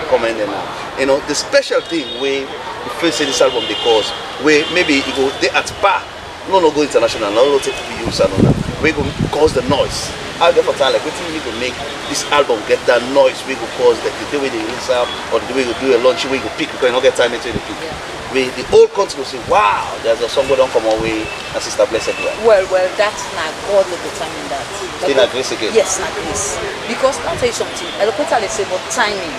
comment in now. You know, the special thing where you feel say this album because where maybe you go they at par, no go international, no take views and all that. We go cause the noise. I get for time like what you need to make this album get that noise we go cause the way they release out or the way you do a launch we go pick because you don't get time into the pick. Yeah. The whole country will say, wow, there's a song that don't come away and Sister Blessed well. Well, that's not God will determine that. Still not grace again. Yes, not grace. Because I'll tell you something. Eloquently they say about timing.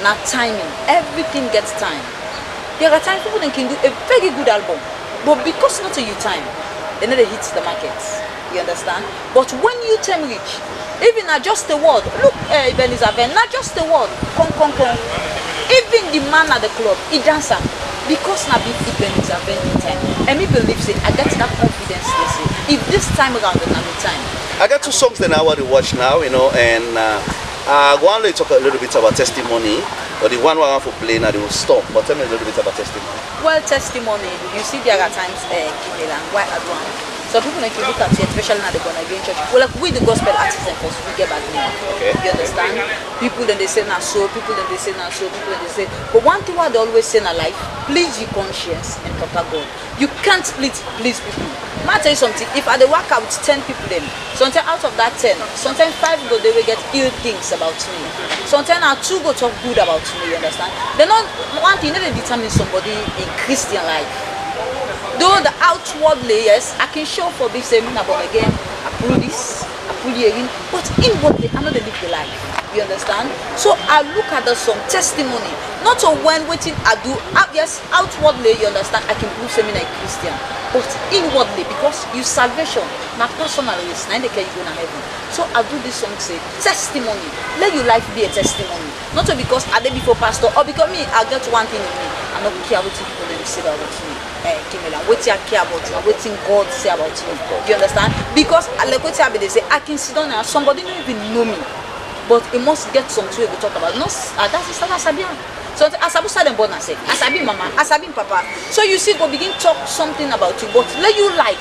Not timing. Everything gets time. There are times people can do a very good album, but because not to you time, they never hit the markets. You understand? But when you time reach, even not just the word, look, Elizabeth, not just the word, come. Even the man at the club, he dancer. Because now big event is a very time. And me believe say I get that confidence they say. If this time around then I'm time. I got two songs that I want to watch now, you know, and I want to talk a little bit about testimony. But the one I want to play now they will stop. But tell me a little bit about testimony. Well, testimony, you see there are times Kimela, why I do. So people like you look at you, especially now they're gonna again church. Well, like with the gospel artists and first we get back now. Okay. You understand? People then they say now so, people then they say now so, people then they say. But one thing what they always say in life, please your conscience and Papa God. You can't please people. I'll tell you something, if I work out with 10 people then, sometimes out of that 10, sometimes 5 go they will get ill things about me. Sometimes 2 go talk good about me, you understand? They're not one thing, they determine somebody in Christian life. Though the outwardly, yes, I can show for this same about again, I pull this, I pull the again, but inwardly, I know they live the life. You understand? So I look at the some testimony, not to when waiting I do, yes, outwardly, you understand, I can prove something like Christian, but inwardly, because you salvation, my personal is, now they can go to heaven. So I do this song say, testimony, let your life be a testimony. Not so because I did before pastor, or because me, I get one thing in me, I don't care what people them say about me. Kimela, what I care about you, what God say about you. You understand? Because like what they say, I can sit down and somebody don't even know me, but it must get something we talk about. No, that's Sister Asabian. So Asabu said them born and say, Asabi mama, Asabi papa. So you see, go begin talk something about you, but let you life.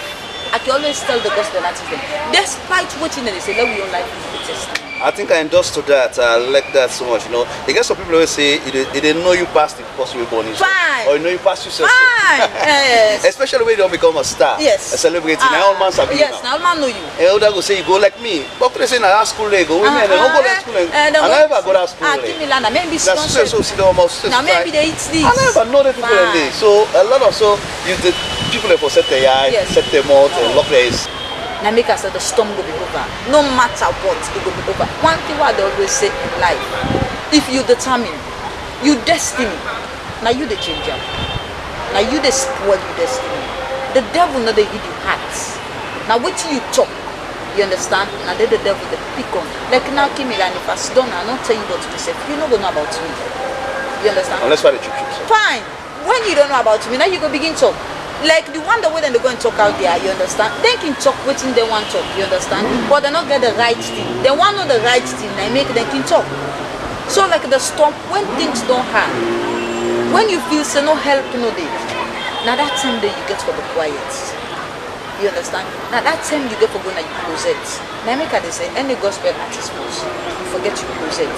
I can always tell the gospel artists them, despite what they say, let we your life be the testimony. I think I endorsed to that. I like that so much. You know, they get some people always say they didn't know you past it because you were born in church. Fine. Or you know you past yourself. Fine. Yes. Especially when you don't become a star. Yes. A celebrity. Now all man sabi yes, now. now all man know you. And other go say you go like me. But they say na school they go. Women they don't go to school. I never go to school. Kimela, na maybe That's so see them almost. now maybe they eat this. I never know the people in there. So a lot of you the people they for set their eye, Yes. set their mouth, and lock their eyes. Now make us say the storm go be over. No matter what, it will be over. One thing what they always say in life, if you determine, you destiny, now you the changer. Now you the spoil your destiny. The devil know they give you hearts. Now what you talk, You understand? And then the devil they pick on. Like now Kimila, if I sit down and not tell you about myself, you don't know about me. You understand? Unless why the chip. Fine. When you don't know about me, now you go begin talk. Like the one the way they go and talk out there, you understand? They can talk waiting they want to talk, you understand? But they not get the right thing. They want to know the right thing, they make them can talk. So like the storm, when things don't happen, when you feel say no help, no day, now that time that you get for the quiet. You understand? Now that time you get for going to your closet. Now make they say any gospel artist most, you forget your closet.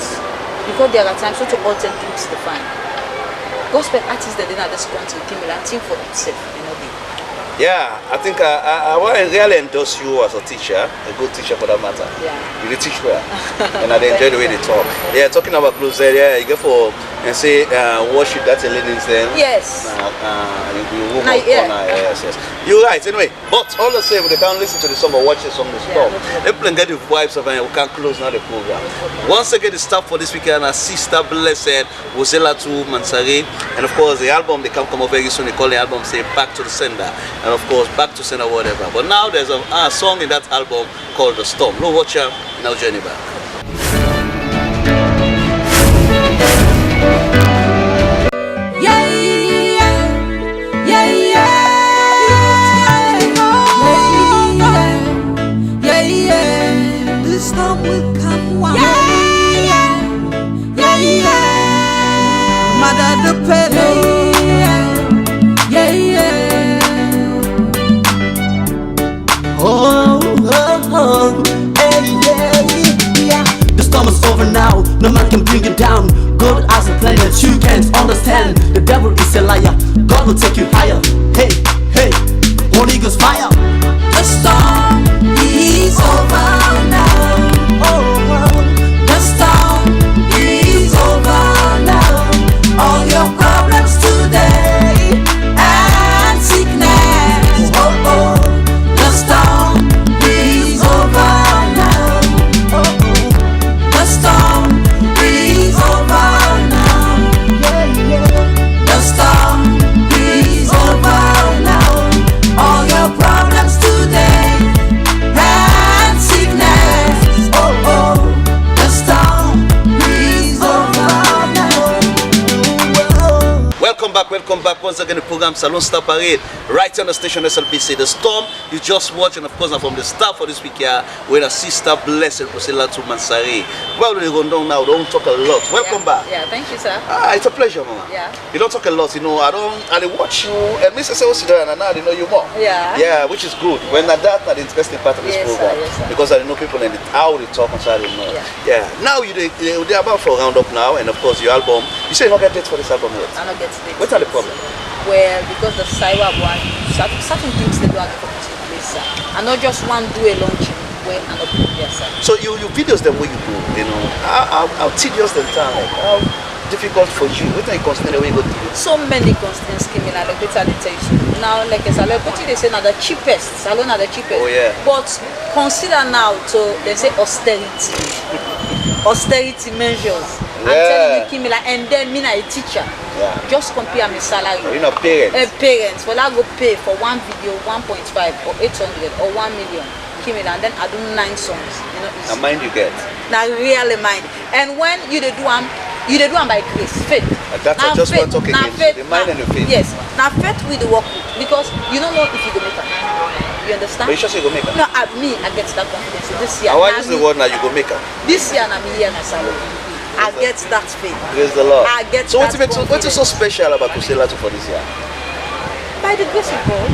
Because there are times so to alter things to find. Gospel artists that didn't have this country Kimila think for himself, you know. Yeah, I think I want to really endorse you as a teacher, a good teacher for that matter. Yeah. You teach well, and I enjoy the way they talk. Yeah, talking about closet, yeah, you go for and say worship that's a ladies then. Yes. You woman corner, yes. You're right. Anyway, but all the same, they can't listen to the song or watch the song. They stop. They play get the vibes of it. We can close now the program. Once again, the staff for this weekend are Sister Blessed, Woselatu Mansari, and of course the album they come over very soon. They call the album say Back to the Sender. And of course, Back to Sender, whatever. But now there's a song in that album called The Storm. No watcher, now journey back. Yeah, yeah, yeah, yeah, yeah, yeah. The storm will come one. Yeah, yeah, yeah, yeah. Mother the penny. Yeah, yeah. The storm is over now, no man can bring it down. God has a plan that you can't understand. The devil is a liar, God will take you higher. Hey, hey, Holy Ghost fire. The storm is over now. The storm is over now. All your problems today and sickness. The storm is over now. The storm is over now. The storm is over now. All your problems today and sickness. The storm is over now. Welcome back once again to the program Salon Star Parade, right on the station SLPC. The Storm you just watched, and of course from the staff for this week here, with a Sister Blessed Woselatu Mansari. Well, we're going down now, don't talk a lot. Welcome back. Yeah, thank you, sir. It's a pleasure, Mama. Yeah. You don't talk a lot, you know. I watch you, and Mr. Sewosido, and now I know you more. Yeah. Yeah, which is good. When that's the interesting part of this Yes, sir, program, yes, sir. because I know people and how they talk and so I know. Yeah. Now they're about for a roundup now, and of course your album. You say you not get dates for this album yet. I don't get to What are the problem? Well, because the cyber one, certain things they do have to put in place, sir. And not just one do a launching when and up there, sir. So you videos the way you do, you know, how tedious the time, like how difficult for you. What are you considering the way you go to do? So many constants came in, like better they tell you. Now, like I said, what they say now the cheapest, salon are the cheapest. Oh, yeah. But consider now to they say austerity measures. I'm telling you, Kimila, and then me a teacher. Yeah. Just compare my salary. You're not parents. Parents, well, I go pay for one video 1.5 or 800 or 1 million. Kimila, and then I do 9 songs. You know, it's And mind you get. now really mind. And when you do them by grace, faith. That's Now just faith, one talking now against faith, the mind and the faith. Yes. Now faith with the work with, because you don't know if you go make it. You understand? But you just say go make it. No, at me, I get that confidence. This year, I want now use the me- word now you go make it. This year, I'm here in salon. I get that faith. Praise the Lord. I get So that what is so confidence. special about Woselatu for this year? By the grace of God,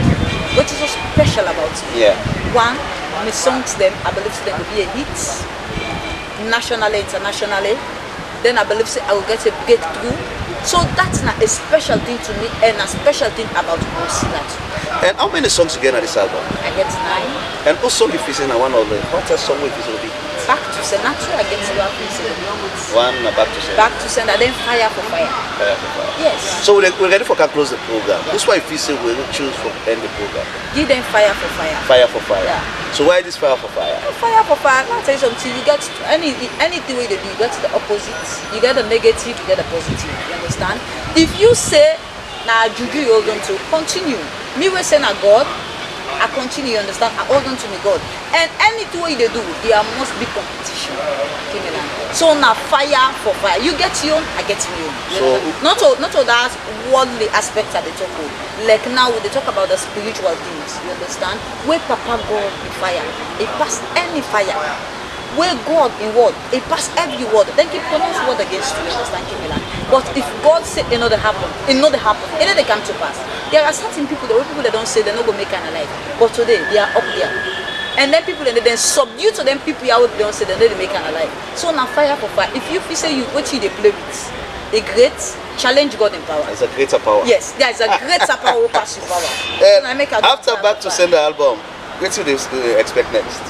what is so special about it? Yeah. One, my songs them, I believe they will be a hit, nationally, internationally. Then I believe I will get a breakthrough. So that's not a special thing to me and a special thing about Woselatu. And how many songs you get on this album? I get 9. And what song if you sing one of them? What song if you be? Back to Senatu, I get 2 pieces. One Back to Sender. Back to Sender, then Fire for Fire. Fire for Fire. Yes. So we're ready for to close the program. This why if you say we'll choose for end the program. Give them Fire for Fire. Fire for Fire. Yeah. So why this Fire for Fire? Fire for Fire, I'll tell you something. You get anything way they do, you get the opposite. You get the negative, you get the positive. You understand? If you say, now juju you're going to continue. Me will say, now God, I continue, you understand? I hold on to me God. And anything way they do, there must be competition. So now fire for fire. You get your own, I get my own. So not all that worldly aspects that they talk about. Like now they talk about the spiritual things, you understand? Where Papa God in fire, it pass any fire. Where God in word, it pass every word. Then keep pronounce word against you, understand, Kimila? But if God say it not happen, it not happen, it not come to pass. There are certain people, the way people that don't say they're not gonna make an alive. But today they are up there. And then people and then subdue to them people out they don't say they make an alive. So now fire for fire. If you say you what you they play with, a great challenge God in power. it's a greater power. Yes, there is a greater power who pass you power. And So I make a after Back to Send the album, what do you expect next?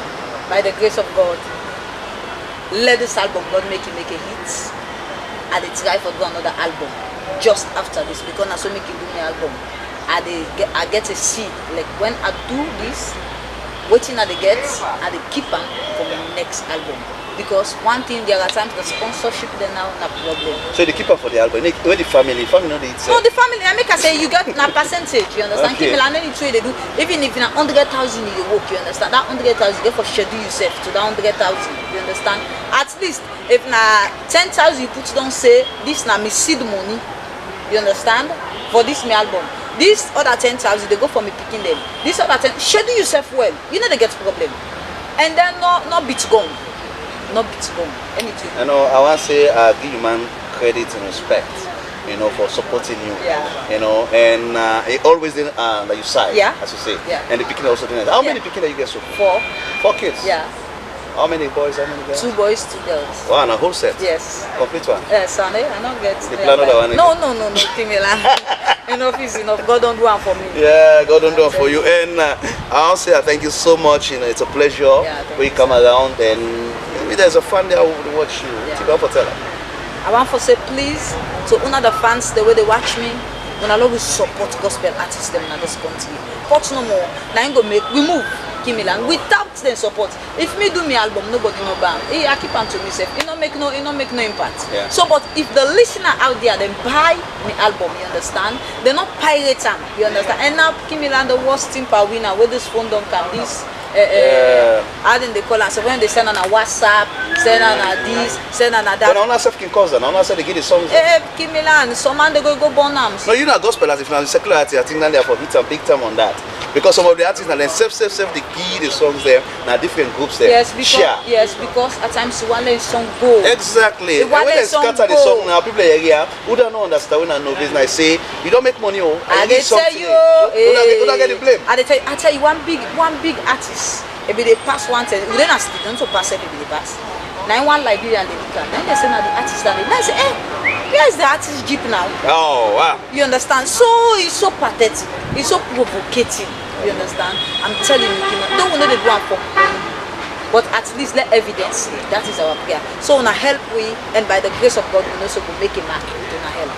By the grace of God, let this album God make it make a hit. And they try for do another album just after this because I so make you do my album. I get a seed like when I do this, waiting at the gets and they keep on for my next album. Because one thing there are times the sponsorship they now a problem. So the keeper for the album, where the family know the No, the family, I make I say you get a percentage, you understand? Okay. Okay. And any trade they do, even if you 100,000 you work, you understand? That 100,000 you get for schedule yourself to that 100,000, you understand? At least if na 10,000 you put down say this na me seed money, you understand? For this my album. This other 10,000 they go for me picking them. This other 10, schedule yourself well. You know they get problem. And then no beat gone. No beat gone. Anything. I know I want to say give you man credit and respect, for supporting you. Yeah. And it always in that you side, Yeah. as you say. Yeah. And the picking also doing that. How many Yeah. picking that you get so far? 4. 4 kids. Yeah. How many boys? How many girls? 2 boys, 2 girls. Wow, and a whole set. Yes. Complete one. Yes, and I don't get. The plan of the one No, Kimila. Enough is enough. God don't do one for me. Yeah, God don't do it for you. And I want to say thank you so much. It's a pleasure Yeah, thank when you you come around and maybe there's a fan there who will watch you. Yeah. Take off for tell her. I want to say please to honor the fans the way they watch me. When I always support gospel artists them in this country. But no more. Now I'm gonna make we move. Kimila without their support. If me do my album, nobody no ban. I keep on to myself. It no make no impact. Yeah. So, but if the listener out there then buy my album, you understand? They're not pirate them, you understand? And now Kimila the worst thing per winner where this phone don't come this. How then they call us? So when they send on a WhatsApp, send on a this, send on a that. But I want to can cause that. I want to say they give the songs. Kimila, some man they go burn them. No, you're not gospel artist. Now the secular artist, I think that they are for hit and big time on that. Because some of the artists now then self they give the songs there. Now different groups there. Yes, because at times you want to let song go. Exactly. They And want when let they song scatter the go. song now, people are here who don't know understand when I know business. I say you don't make money, oh. I need they tell something. you, Who don't get the blame? I tell you one big artist. If they pass one thing, we don't have to don't pass it if they pass. Now one Liberian they look at. Now they say now the artist and they say, where is the artist jeep now? Oh wow. You understand? So it's so pathetic. It's so provocating. You understand? I'm telling you, don't want to do one for money. But at least let evidence say that is our prayer. So on a help we and by the grace of God we know so we make a mark with on help.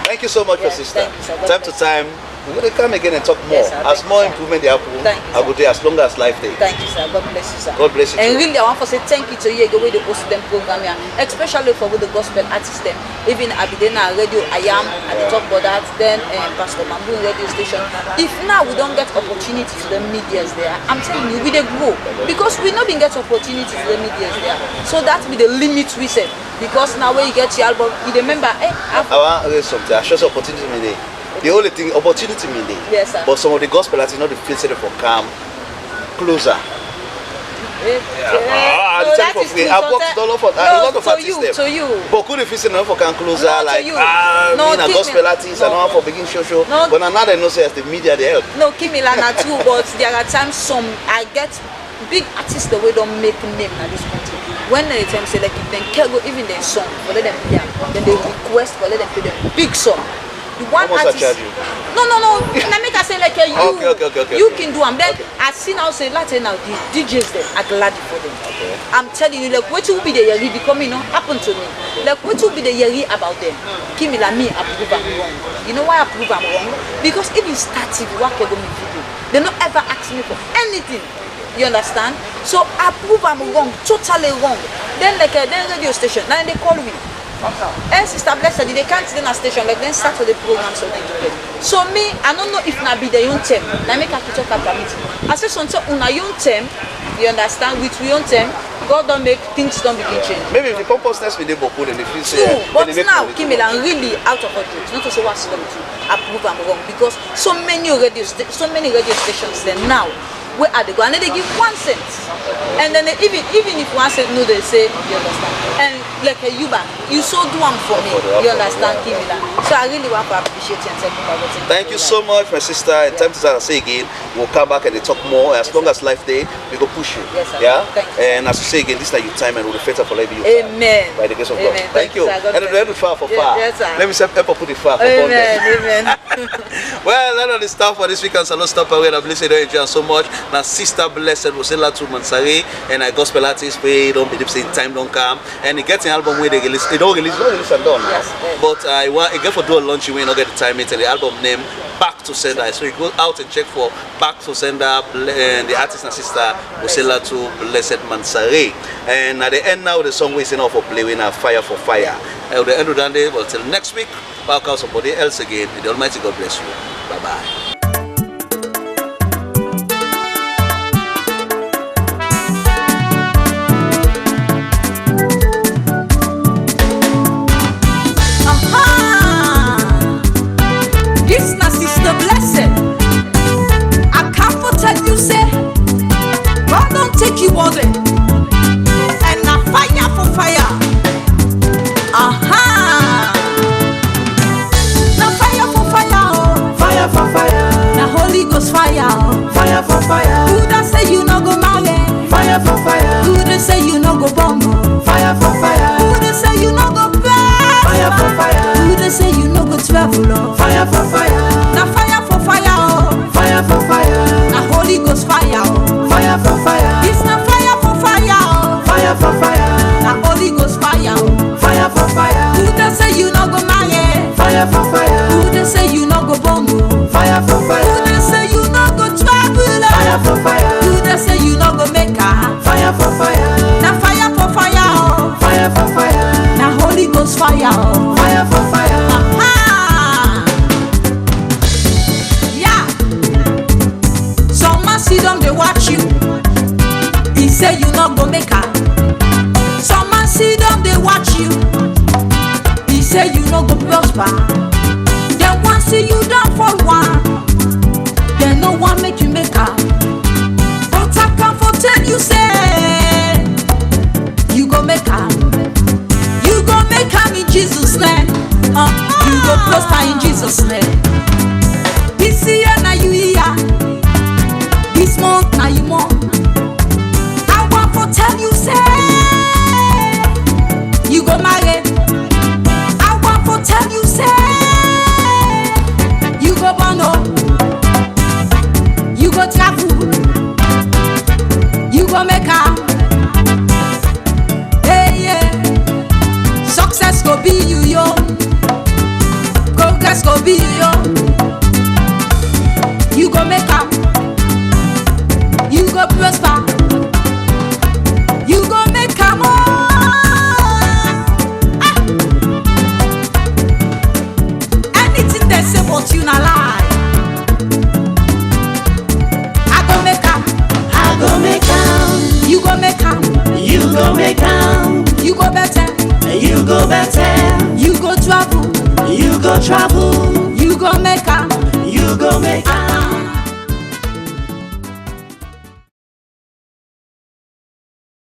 Thank you so much, Yes, your sister. thank you, sir. God Time to bless time, we're going to come again and talk more. Yes, sir. As Thank more you, sir. improvement they happen, Thank you, I will sir. do as long as life takes. Thank you, sir. God bless you, sir. God bless you And too. really, I want to say thank you to you the way they host them program here, especially for with the gospel artists them. Even Abidena Radio, I am at the top of that. Then Pastor Mambu radio station. If now we don't get opportunities to the medias there, I'm telling you, we they grow because we not been get opportunities to the medias there. So that be the limit we set. Because now when you get your album, you remember, I want to say something. I show some opportunity me there. The only thing, opportunity me there. Yes, sir. But some of the gospel artists not the feel say they for come closer. No, I'm that telling you is for free. true. I've worked Sometimes- all over a No, lot of to artists you, them. to you. But could if you say no for come closer No, to like you. me No, a keep gospel me- artist and no. one for begin show. No. But now they know say as the media they help. No, Kimila na true, but there are times some I get big artists the way don't make name na this country. When they time say like if them can go even their song, for let them pay them, then they request for let them pay them big song. The one How much I artist. charge you? No. Now make I say like you. Okay. You can do them. Then I see now say like now the DJs them are glad for them. Okay. I'm telling you, like what will be the yeri becoming happen to me. Like what will be the yeri about them? Kimila me approve I'm wrong. You know why I prove I'm wrong? Because even starting work go me video, they not ever ask me for anything. You understand? So I prove I'm wrong, totally wrong. Then like then radio station, now they call me. And Sister Blessed, they can't sit in a station, like then start for the program so they can. So me, I don't know if na be the young term. I make a talk about it. I say something on a young term, you understand, with young term, God don't make things don't begin change. Maybe if the composters with the Boko, then if you say, True, but now Kimela really out of it. Not to say what's wrong to approve I'm wrong because so many radio stations then now where are they going? And they give 1 cent. And then even if 1 cent no they say you understand. And like a Yuba, you so do one for me. You understand Kimela. So I really want to appreciate you and thank you so much, my sister. And time to say again, we'll come back and they talk more. As long as life day, we go push you. Yes, sir. Yeah? Thank you. And as you say again, this is your time and we'll be faithful for living you. Amen. By the grace of Amen. God. Thank you. Sir. And then far for far. Yes, sir. Let me say help put it far for Amen. Amen. Well, that is the stuff for this week and Salon Stop Away. I bless you enjoy so much. Now Sister Blessed was to Mansari and I gospel artist we don't believe saying time don't come and he gets an album where they release it don't release and done. Yes. But I want get for do a launch you will not get the time and the album name Back to Sender. So you go out and check for Back to Sender and the artist and sister Osela to Blessed Mansari. And at the end now the song we sing off for play we now Fire for Fire. At the end of the day, well till next week, back out somebody else again. May the Almighty God bless you. Bye bye. travel, you go make a